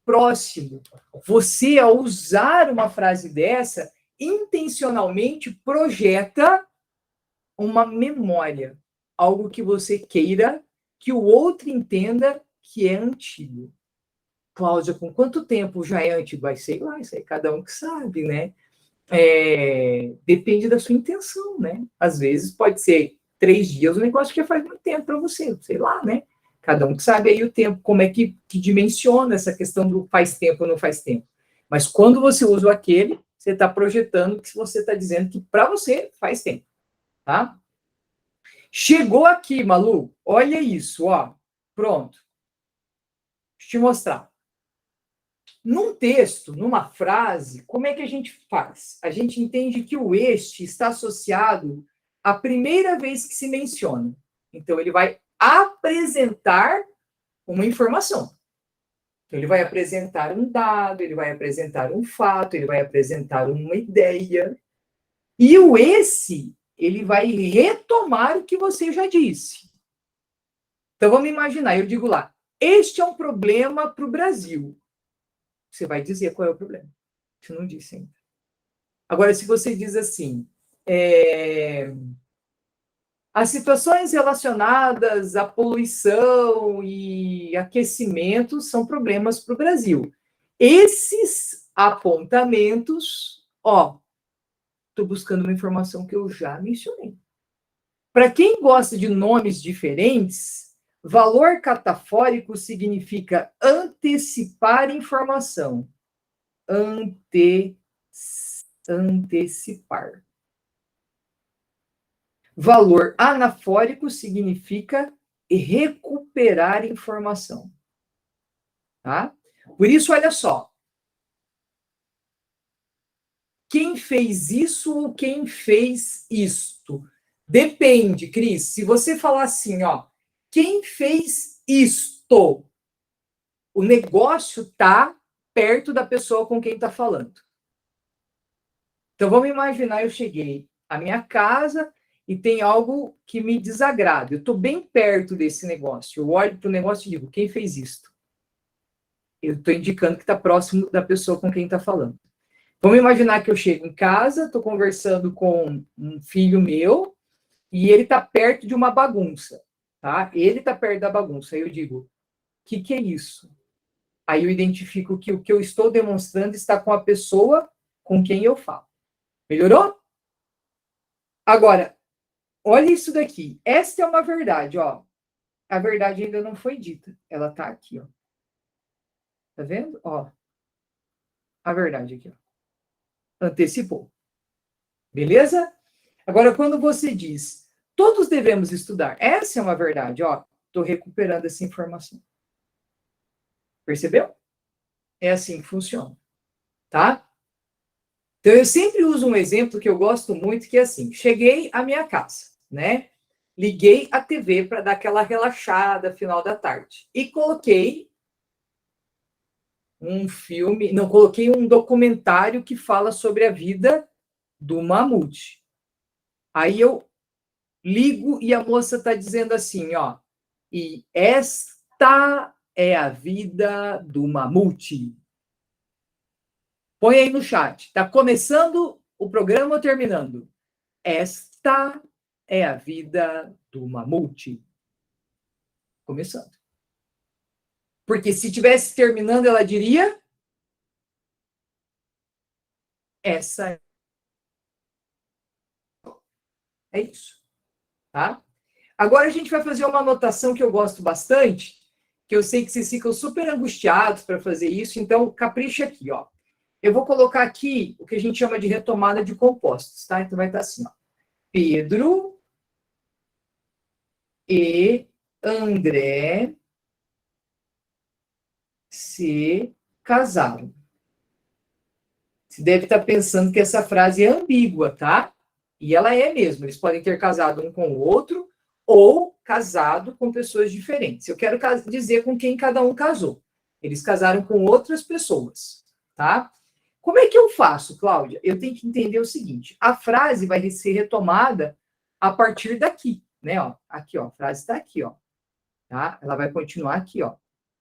próximo. Você, ao usar uma frase dessa, intencionalmente projeta uma memória, algo que você queira que o outro entenda que é antigo. Cláudia, com quanto tempo já é antigo? Vai sei lá, isso aí cada um que sabe, né? Depende da sua intenção, né? Às vezes pode ser 3 dias, um negócio que já faz muito tempo para você, sei lá, né? Cada um que sabe aí o tempo, como é que dimensiona essa questão do faz tempo ou não faz tempo. Mas quando você usa o aquele, você está projetando que você está dizendo que para você faz tempo, tá? Chegou aqui, Malu, olha isso, ó. Pronto. Deixa eu te mostrar. Num texto, numa frase, como é que a gente faz? A gente entende que o este está associado à primeira vez que se menciona. Então, ele vai apresentar uma informação. Então, ele vai apresentar um dado, ele vai apresentar um fato, ele vai apresentar uma ideia. E o esse, ele vai retomar o que você já disse. Então, vamos imaginar, eu digo lá, este é um problema para o Brasil. Você vai dizer qual é o problema. Você não disse ainda. Agora, se você diz assim, as situações relacionadas à poluição e aquecimento são problemas para o Brasil. Esses apontamentos. Ó, estou buscando uma informação que eu já mencionei. Para quem gosta de nomes diferentes, valor catafórico significa antecipar informação. Antecipar. Valor anafórico significa recuperar informação. Tá? Por isso, olha só. Quem fez isso ou quem fez isto? Depende, Cris. Se você falar assim, ó, quem fez isto? O negócio tá perto da pessoa com quem tá falando. Então, vamos imaginar, eu cheguei à minha casa e tem algo que me desagrada. Eu estou bem perto desse negócio. Eu olho para o negócio e digo, quem fez isto? Eu estou indicando que está próximo da pessoa com quem está falando. Vamos imaginar que eu chego em casa, estou conversando com um filho meu e ele está perto de uma bagunça. Tá? Ele está perto da bagunça. Aí eu digo, o que é isso? Aí eu identifico que o que eu estou demonstrando está com a pessoa com quem eu falo. Melhorou? Agora, olha isso daqui. Esta é uma verdade, ó. A verdade ainda não foi dita. Ela tá aqui, ó. Tá vendo? Ó. A verdade aqui, ó. Antecipou. Beleza? Agora, quando você diz, todos devemos estudar. Essa é uma verdade, ó. Tô recuperando essa informação. Percebeu? É assim que funciona. Tá? Então, eu sempre uso um exemplo que eu gosto muito, que é assim. Cheguei à minha casa, né? Liguei a TV para dar aquela relaxada final da tarde. E coloquei um filme, não, coloquei um documentário que fala sobre a vida do mamute. Aí eu ligo e a moça está dizendo assim, ó, e esta é a vida do mamute. Põe aí no chat. Está começando o programa ou terminando? Esta é a vida do mamute. Começando. Porque se tivesse terminando, ela diria essa é isso, tá? Agora a gente vai fazer uma anotação que eu gosto bastante, que eu sei que vocês ficam super angustiados para fazer isso, então capricha aqui, ó. Eu vou colocar aqui o que a gente chama de retomada de compostos, tá? Então vai estar assim, ó. Pedro e André se casaram. Você deve estar pensando que essa frase é ambígua, tá? E ela é mesmo. Eles podem ter casado um com o outro ou casado com pessoas diferentes. Eu quero dizer com quem cada um casou. Eles casaram com outras pessoas, tá? Como é que eu faço, Cláudia? Eu tenho que entender o seguinte: a frase vai ser retomada a partir daqui, né? Ó, aqui, ó, a frase está aqui, ó, tá? Ela vai continuar aqui, ó,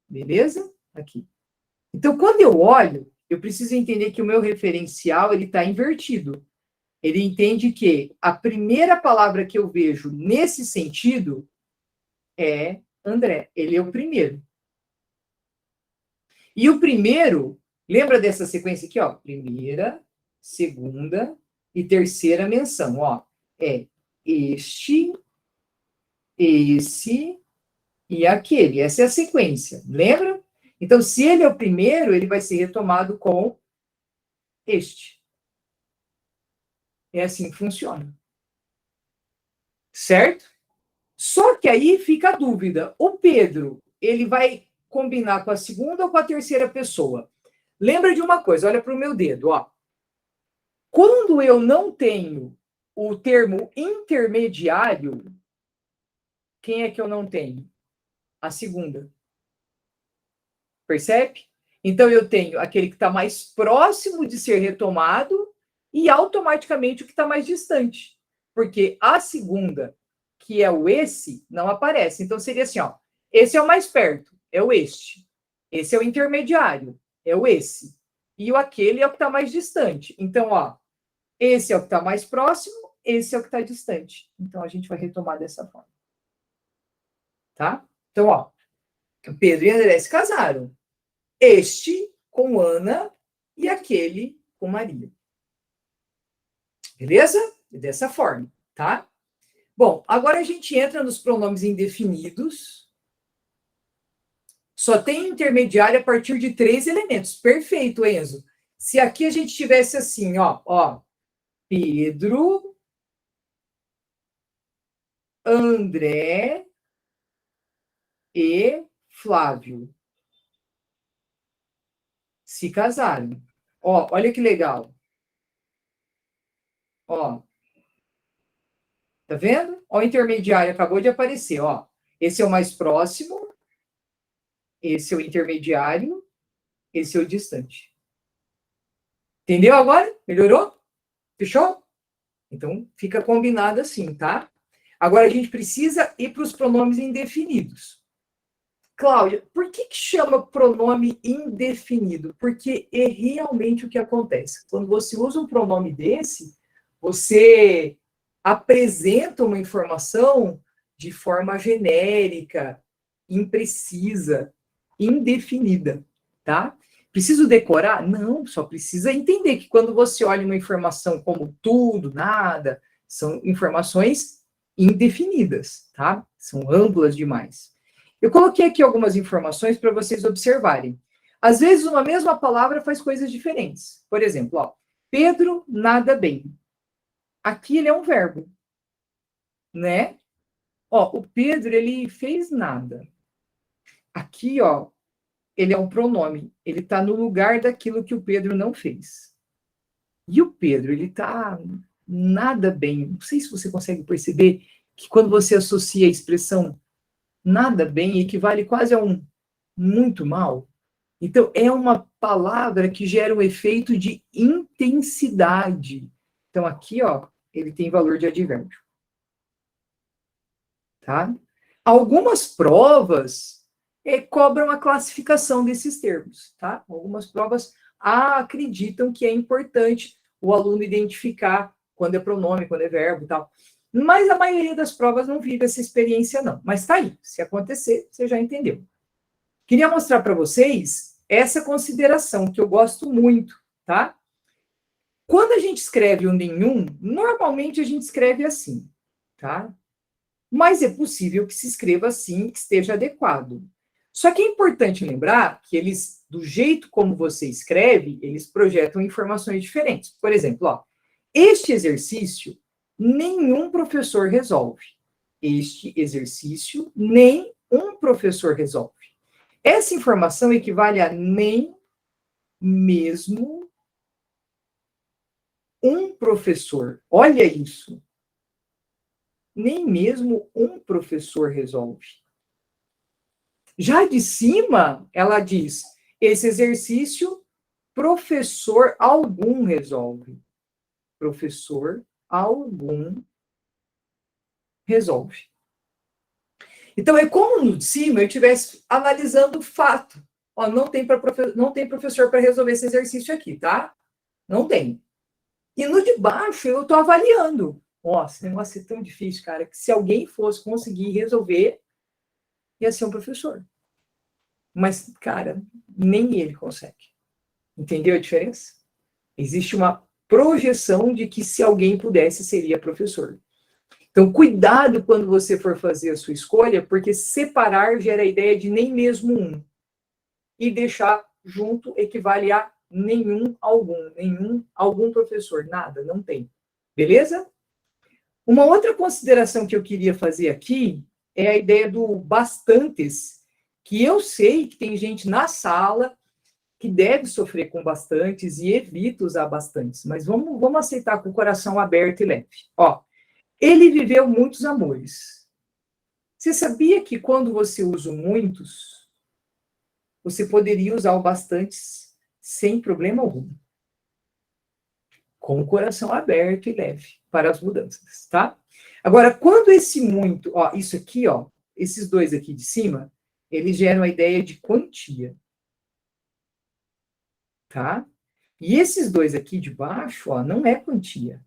beleza? Aqui. Então, quando eu olho, eu preciso entender que o meu referencial ele está invertido. Ele entende que a primeira palavra que eu vejo nesse sentido é André. Ele é o primeiro. E o primeiro, lembra dessa sequência aqui, ó? Primeira, segunda e terceira menção, ó. É este, esse e aquele. Essa é a sequência, lembra? Então, se ele é o primeiro, ele vai ser retomado com este. É assim que funciona. Certo? Só que aí fica a dúvida. O Pedro, ele vai combinar com a segunda ou com a terceira pessoa? Lembra de uma coisa, olha para o meu dedo, ó. Quando eu não tenho o termo intermediário, quem é que eu não tenho? A segunda. Percebe? Então eu tenho aquele que está mais próximo de ser retomado e automaticamente o que está mais distante. Porque a segunda, que é o esse, não aparece. Então seria assim, ó. Esse é o mais perto, é o este. Esse é o intermediário, é o esse. E o aquele é o que está mais distante. Então, ó, esse é o que está mais próximo, esse é o que está distante. Então a gente vai retomar dessa forma. Tá? Então, ó, Pedro e André se casaram. Este com Ana e aquele com Maria. Beleza? Dessa forma, tá? Bom, agora a gente entra nos pronomes indefinidos. Só tem intermediário a partir de 3 elementos. Perfeito, Enzo. Se aqui a gente tivesse assim, ó, Pedro, André e Flávio se casaram. Ó, olha que legal. Ó, tá vendo? Ó, o intermediário acabou de aparecer, ó. Esse é o mais próximo, esse é o intermediário, esse é o distante. Entendeu agora? Melhorou? Fechou? Então, fica combinado assim, tá? Agora a gente precisa ir para os pronomes indefinidos. Cláudia, por que chama pronome indefinido? Porque é realmente o que acontece. Quando você usa um pronome desse, você apresenta uma informação de forma genérica, imprecisa, indefinida, tá? Preciso decorar? Não, só precisa entender que quando você olha uma informação como tudo, nada, são informações indefinidas, tá? São amplas demais. Eu coloquei aqui algumas informações para vocês observarem. Às vezes, uma mesma palavra faz coisas diferentes. Por exemplo, ó, Pedro nada bem. Aqui ele é um verbo, né? Ó, o Pedro, ele fez nada. Aqui, ó, ele é um pronome. Ele está no lugar daquilo que o Pedro não fez. E o Pedro, ele está nada bem. Não sei se você consegue perceber que quando você associa a expressão nada bem, equivale quase a um muito mal. Então, é uma palavra que gera um efeito de intensidade. Então, aqui, ó, ele tem valor de advérbio. Tá? Algumas provas cobram a classificação desses termos, tá? Algumas provas acreditam que é importante o aluno identificar quando é pronome, quando é verbo e tal. Mas a maioria das provas não vive essa experiência, não. Mas tá aí. Se acontecer, você já entendeu. Queria mostrar para vocês essa consideração que eu gosto muito, tá? Quando a gente escreve o nenhum, normalmente a gente escreve assim, tá? Mas é possível que se escreva assim, que esteja adequado. Só que é importante lembrar que eles, do jeito como você escreve, eles projetam informações diferentes. Por exemplo, ó, este exercício nenhum professor resolve. Este exercício nem um professor resolve. Essa informação equivale a nem mesmo um professor. Olha isso. Nem mesmo um professor resolve. Já de cima, ela diz: esse exercício, professor algum resolve. Professor algum resolve. Então, é como no de cima eu estivesse analisando o fato. Ó, não tem professor para resolver esse exercício aqui, tá? Não tem. E no de baixo eu estou avaliando. Ó, esse negócio é tão difícil, cara, que se alguém fosse conseguir resolver, ia ser um professor. Mas, cara, nem ele consegue. Entendeu a diferença? Existe uma projeção de que se alguém pudesse, seria professor. Então, cuidado quando você for fazer a sua escolha, porque separar gera a ideia de nem mesmo um. E deixar junto equivale a nenhum algum professor. Nada, não tem. Beleza? Uma outra consideração que eu queria fazer aqui é a ideia do bastantes, que eu sei que tem gente na sala que deve sofrer com bastantes e evita usar bastantes, mas vamos aceitar com o coração aberto e leve. Ó, ele viveu muitos amores. Você sabia que quando você usa muitos, você poderia usar o bastantes sem problema algum? Com o coração aberto e leve para as mudanças, tá? Agora, quando esse muito, ó, isso aqui, ó, esses dois aqui de cima, eles geram a ideia de quantia, tá? E esses dois aqui de baixo, ó, não é quantia,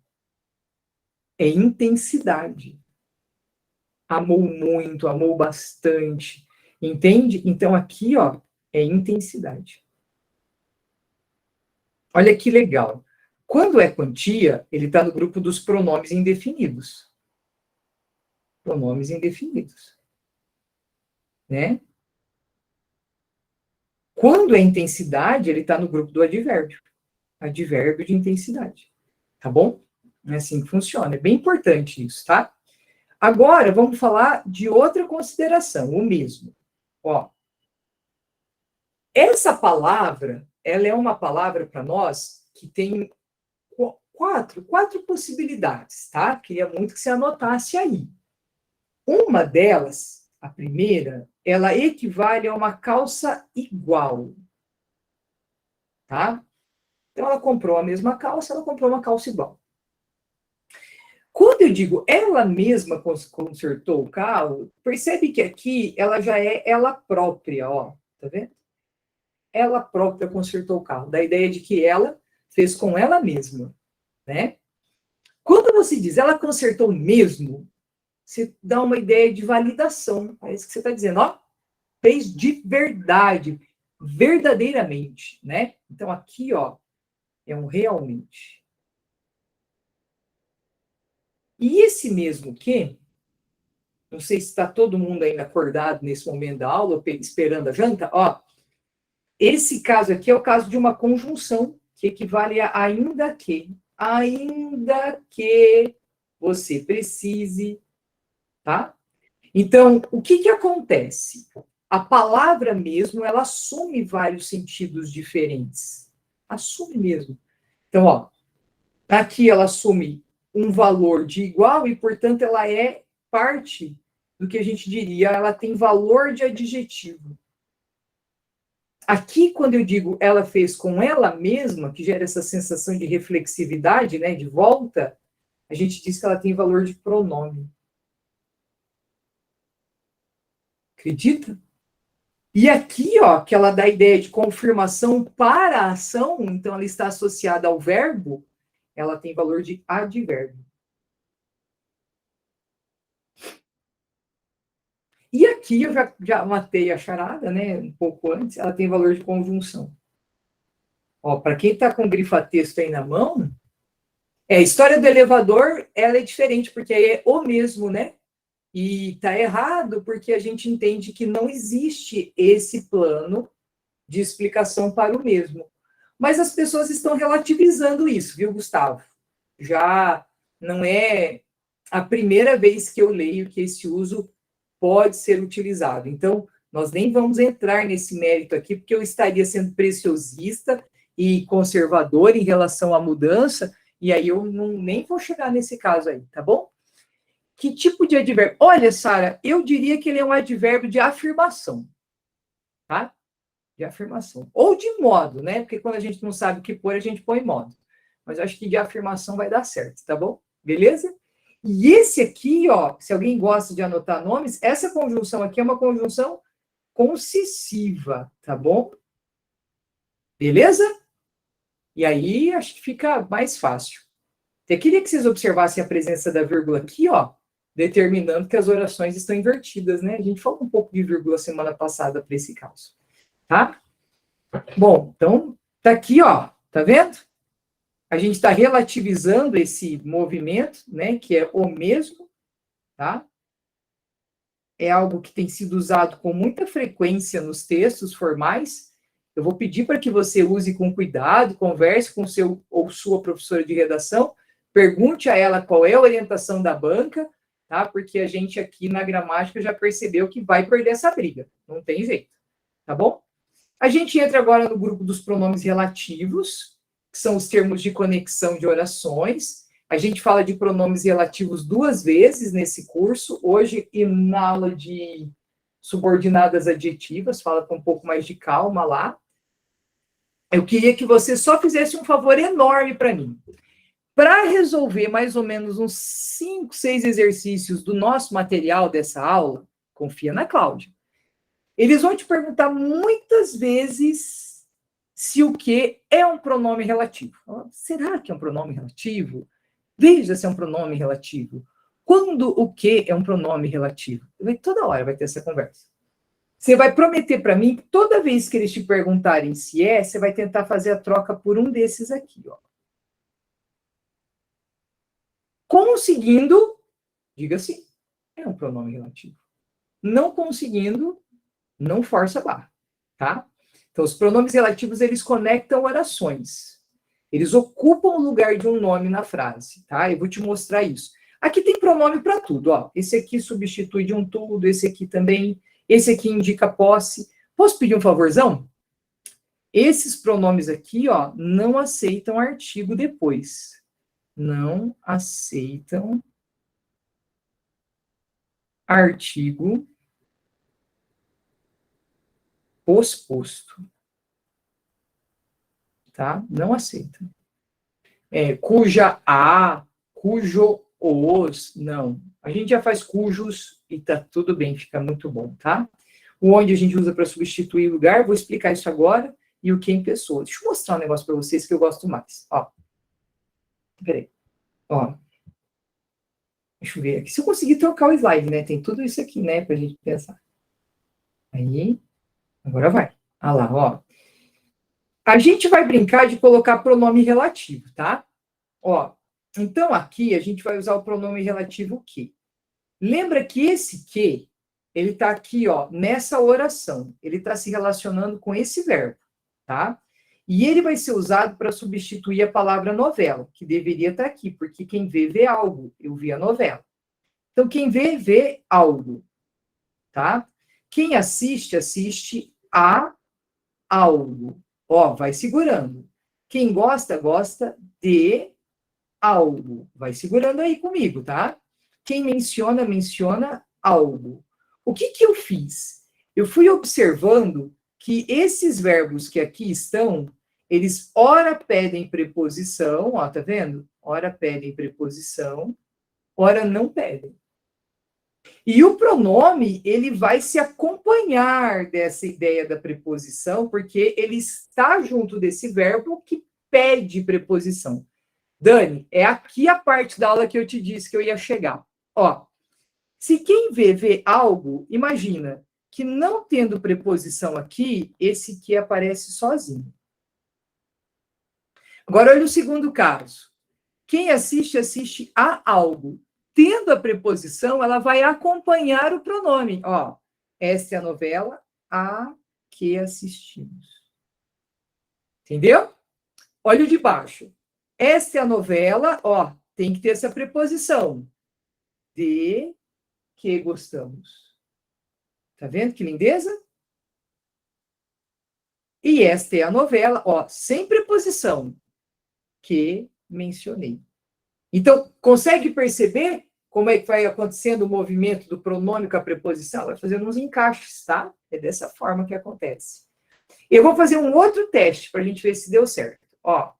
é intensidade. Amou muito, amou bastante, entende? Então aqui, ó, é intensidade. Olha que legal. Quando é quantia, ele está no grupo dos pronomes indefinidos. Pronomes indefinidos. Né? Quando é intensidade, ele está no grupo do advérbio. Advérbio de intensidade. Tá bom? É assim que funciona. É bem importante isso, tá? Agora, vamos falar de outra consideração, o mesmo. Ó, essa palavra, ela é uma palavra para nós que tem quatro possibilidades, tá? Queria muito que você anotasse aí. Uma delas, a primeira, ela equivale a uma calça igual, tá? Então, ela comprou a mesma calça, ela comprou uma calça igual. Quando eu digo ela mesma consertou o carro, percebe que aqui ela já é ela própria, ó, tá vendo? Ela própria consertou o carro, da ideia de que ela fez com ela mesma, né? Quando você diz ela consertou mesmo, você dá uma ideia de validação. É isso que você está dizendo, ó. Fez de verdade, verdadeiramente, né? Então aqui, ó, é um realmente. E esse mesmo que, não sei se está todo mundo ainda acordado nesse momento da aula, esperando a janta, ó. Esse caso aqui é o caso de uma conjunção que equivale a ainda que você precise, tá? Então, o que acontece? A palavra mesmo, ela assume vários sentidos diferentes. Assume mesmo. Então, ó, aqui ela assume um valor de igual e, portanto, ela é parte do que a gente diria, ela tem valor de adjetivo. Aqui, quando eu digo ela fez com ela mesma, que gera essa sensação de reflexividade, né, de volta, a gente diz que ela tem valor de pronome. Acredita? E aqui, ó, que ela dá a ideia de confirmação para a ação, então ela está associada ao verbo, ela tem valor de advérbio. E aqui eu já matei a charada, né, um pouco antes, ela tem valor de conjunção. Ó, para quem está com grifa-texto aí na mão, a história do elevador, ela é diferente, porque é o mesmo, né? E está errado porque a gente entende que não existe esse plano de explicação para o mesmo. Mas as pessoas estão relativizando isso, viu, Gustavo? Já não é a primeira vez que eu leio que esse uso pode ser utilizado. Então, nós nem vamos entrar nesse mérito aqui, porque eu estaria sendo preciosista e conservador em relação à mudança, e aí eu nem vou chegar nesse caso aí, tá bom? Que tipo de advérbio? Olha, Sara, eu diria que ele é um advérbio de afirmação, tá? De afirmação. Ou de modo, né? Porque quando a gente não sabe o que pôr, a gente põe modo. Mas eu acho que de afirmação vai dar certo, tá bom? Beleza? E esse aqui, ó, se alguém gosta de anotar nomes, essa conjunção aqui é uma conjunção concessiva, tá bom? Beleza? E aí, acho que fica mais fácil. Eu queria que vocês observassem a presença da vírgula aqui, ó, determinando que as orações estão invertidas, né? A gente falou um pouco de vírgula semana passada para esse caso, tá? Bom, então, tá aqui, ó, tá vendo? A gente está relativizando esse movimento, né, que é o mesmo, tá? É algo que tem sido usado com muita frequência nos textos formais. Eu vou pedir para que você use com cuidado, converse com seu ou sua professora de redação, pergunte a ela qual é a orientação da banca, tá? Porque a gente aqui na gramática já percebeu que vai perder essa briga, não tem jeito, tá bom? A gente entra agora no grupo dos pronomes relativos, que são os termos de conexão de orações. A gente fala de pronomes relativos 2 vezes nesse curso, hoje e na aula de subordinadas adjetivas, fala com um pouco mais de calma lá. Eu queria que você só fizesse um favor enorme para mim. Para resolver mais ou menos uns 5, 6 exercícios do nosso material dessa aula, confia na Cláudia. Eles vão te perguntar muitas vezes se o que é um pronome relativo. Será que é um pronome relativo? Veja se é um pronome relativo. Quando o que é um pronome relativo? Toda hora vai ter essa conversa. Você vai prometer para mim que toda vez que eles te perguntarem se é, você vai tentar fazer a troca por um desses aqui, ó. Conseguindo, diga sim, é um pronome relativo. Não conseguindo, não força a barra, tá? Então, os pronomes relativos, eles conectam orações. Eles ocupam o lugar de um nome na frase, tá? Eu vou te mostrar isso. Aqui tem pronome para tudo, ó. Esse aqui substitui de um tudo, esse aqui também, esse aqui indica posse. Posso pedir um favorzão? Esses pronomes aqui, ó, não aceitam artigo depois. Não aceitam artigo posposto, tá? Não aceitam. Cuja a, cujo os, não. A gente já faz cujos e tá tudo bem, fica muito bom, tá? O onde a gente usa para substituir lugar, vou explicar isso agora, e o que em pessoa. Deixa eu mostrar um negócio para vocês que eu gosto mais. Ó. Peraí. Ó. Deixa eu ver aqui. Se eu conseguir trocar o slide, né? Tem tudo isso aqui, né? Pra gente pensar. Aí. Agora vai. Ah lá, ó. A gente vai brincar de colocar pronome relativo, tá? Ó. Então, aqui, a gente vai usar o pronome relativo que. Lembra que esse que, ele tá aqui, ó, nessa oração. Ele tá se relacionando com esse verbo, tá? E ele vai ser usado para substituir a palavra novela, que deveria estar aqui, porque quem vê, vê algo. Eu vi a novela. Então, quem vê, vê algo, tá? Quem assiste, assiste a algo. Ó, vai segurando. Quem gosta, gosta de algo. Vai segurando aí comigo, tá? Quem menciona, menciona algo. O que que eu fiz? Eu fui observando que esses verbos que aqui estão, eles ora pedem preposição, ó, tá vendo? Ora pedem preposição, ora não pedem. E o pronome, ele vai se acompanhar dessa ideia da preposição, porque ele está junto desse verbo que pede preposição. Dani, é aqui a parte da aula que eu te disse que eu ia chegar. Ó, se quem vê, vê algo, imagina que não tendo preposição aqui, esse que aparece sozinho. Agora, olha o segundo caso. Quem assiste, assiste a algo. Tendo a preposição, ela vai acompanhar o pronome. Ó, esta é a novela a que assistimos. Entendeu? Olha o de baixo. Esta é a novela, ó, tem que ter essa preposição. De que gostamos. Tá vendo que lindeza? E esta é a novela, ó, sem preposição. Que mencionei. Então, consegue perceber como é que vai acontecendo o movimento do pronome com a preposição? Vai fazendo uns encaixes, tá? É dessa forma que acontece. Eu vou fazer um outro teste para a gente ver se deu certo. Ó,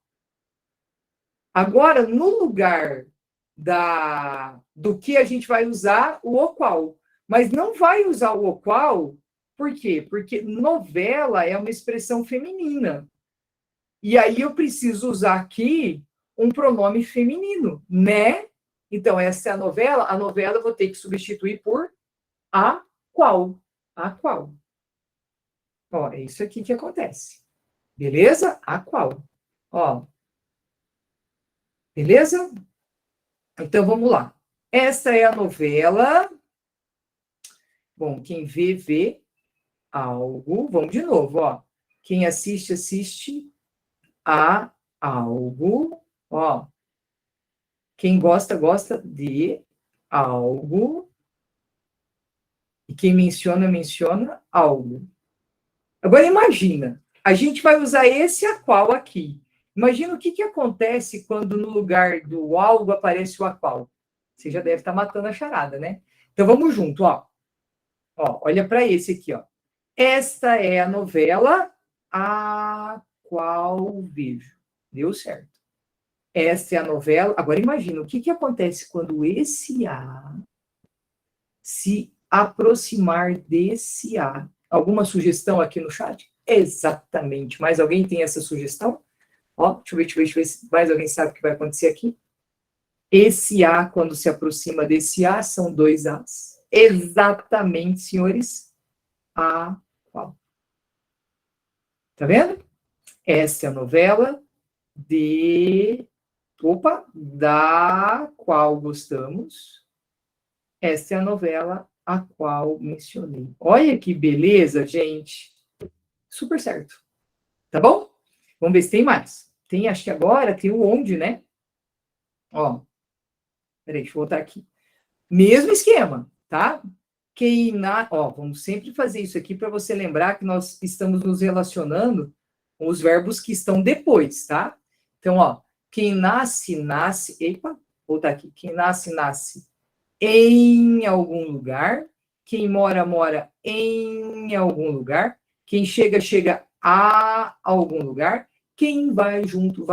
agora, no lugar do que a gente vai usar o qual. Mas não vai usar o qual, por quê? Porque novela é uma expressão feminina. E aí eu preciso usar aqui um pronome feminino, né? Então, essa é a novela eu vou ter que substituir por a qual. A qual. Ó, é isso aqui que acontece. Beleza? A qual. Ó. Beleza? Então, vamos lá. Essa é a novela. Bom, quem vê, vê algo. Vamos de novo, ó. Quem assiste, assiste a algo. Ó. Quem gosta, gosta de algo. E quem menciona, menciona algo. Agora, imagina. A gente vai usar esse a qual aqui. Imagina o que, que acontece quando no lugar do algo aparece o a qual. Você já deve estar matando a charada, né? Então, vamos junto, ó. Ó, olha para esse aqui, ó. Esta é a novela a qual vejo. Deu certo. Esta é a novela. Agora imagina o que, que acontece quando esse a se aproximar desse a. Alguma sugestão aqui no chat? Exatamente. Mais alguém tem essa sugestão? Ó, deixa eu ver se mais alguém sabe o que vai acontecer aqui. Esse a, quando se aproxima desse a, são dois as. Exatamente, senhores. a qual. Tá vendo? Esta é a novela da qual gostamos. Esta é a novela a qual mencionei. Olha que beleza, gente. Super certo. Tá bom? Vamos ver se tem mais. Tem, acho que agora tem o onde, né? Ó. Peraí, deixa eu voltar aqui. Mesmo esquema, tá? Ó, vamos sempre fazer isso aqui para você lembrar que nós estamos nos relacionando com os verbos que estão depois, tá? Então, ó, quem nasce, nasce. Epa, vou voltar aqui. Quem nasce, nasce em algum lugar. Quem mora, mora em algum lugar. Quem chega, chega a algum lugar. Quem vai junto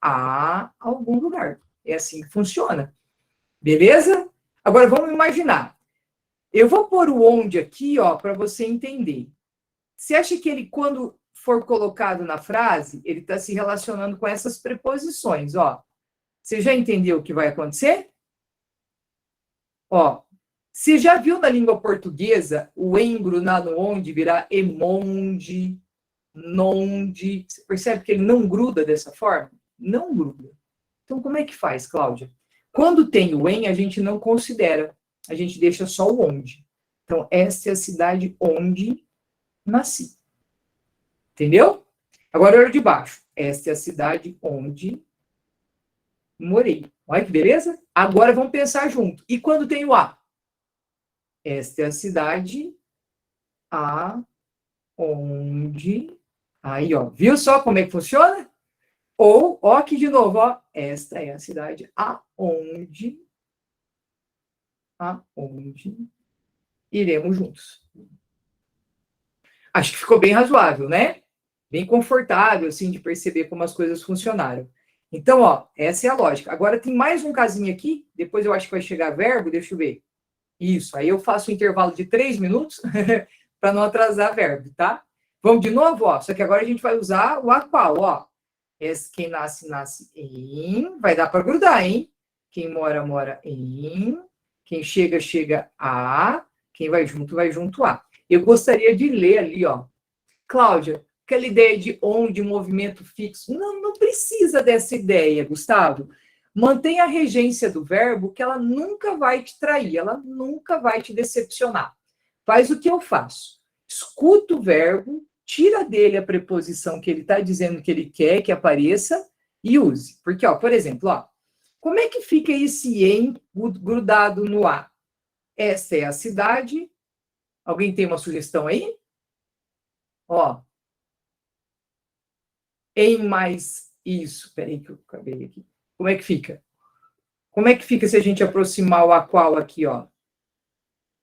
a algum lugar. É assim que funciona. Beleza? Agora vamos imaginar. Eu vou pôr o onde aqui, ó, para você entender. Você acha que ele, quando for colocado na frase, ele está se relacionando com essas preposições, ó? Você já entendeu o que vai acontecer? Ó, você já viu na língua portuguesa o embro no onde virar emonde, nonde? Você percebe que ele não gruda dessa forma? Não gruda. Então, como é que faz, Cláudia? Quando tem o em, a gente não considera. A gente deixa só o onde. Então, esta é a cidade onde nasci. Entendeu? Agora, olha de baixo. Esta é a cidade onde morei. Olha que beleza? Agora vamos pensar junto. E quando tem o a? Esta é a cidade aonde... Aí, ó. Viu só como é que funciona? Ou, ó aqui de novo, ó. Esta é a cidade aonde iremos juntos. Acho que ficou bem razoável, né? Bem confortável, assim, de perceber como as coisas funcionaram. Então, ó, essa é a lógica. Agora tem mais um casinho aqui, depois eu acho que vai chegar verbo, deixa eu ver. Isso, aí eu faço um intervalo de 3 minutos para não atrasar verbo, tá? Vamos de novo, ó. Só que agora a gente vai usar o a qual, ó. Quem nasce, nasce em. Vai dar para grudar, hein? Quem mora, mora em. Quem chega, chega a. Quem vai junto a. Eu gostaria de ler ali, ó. Cláudia, aquela ideia de onde, movimento fixo. Não precisa dessa ideia, Gustavo. Mantenha a regência do verbo, que ela nunca vai te trair, ela nunca vai te decepcionar. Faz o que eu faço. Escuta o verbo, tira dele a preposição que ele está dizendo que ele quer que apareça e use. Porque, ó, por exemplo, ó, como é que fica esse em grudado no a? Essa é a cidade. Alguém tem uma sugestão aí? Ó, em mais isso. Peraí que eu acabei aqui. Como é que fica? Como é que fica se a gente aproximar o a qual aqui, ó?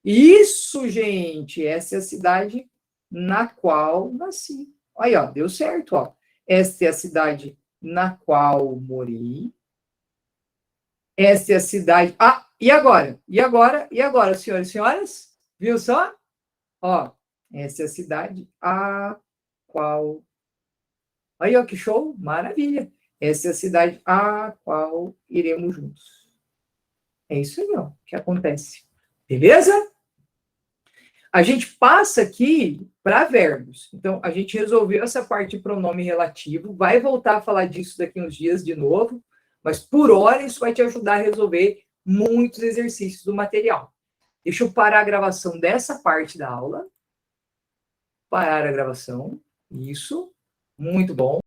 Isso, gente! Essa é a cidade na qual nasci. Aí, ó, deu certo, ó. Esta é a cidade na qual morei. Esta é a cidade... Ah, e agora? E agora? E agora, senhores e senhoras? Viu só? Ó, essa é a cidade a qual... Aí, ó, que show! Maravilha! Essa é a cidade a qual iremos juntos. É isso aí, ó, que acontece. Beleza? A gente passa aqui para verbos. Então, a gente resolveu essa parte de pronome relativo. Vai voltar a falar disso daqui uns dias de novo. Mas, por hora, isso vai te ajudar a resolver muitos exercícios do material. Deixa eu parar a gravação dessa parte da aula. Parar a gravação. Isso. Muito bom.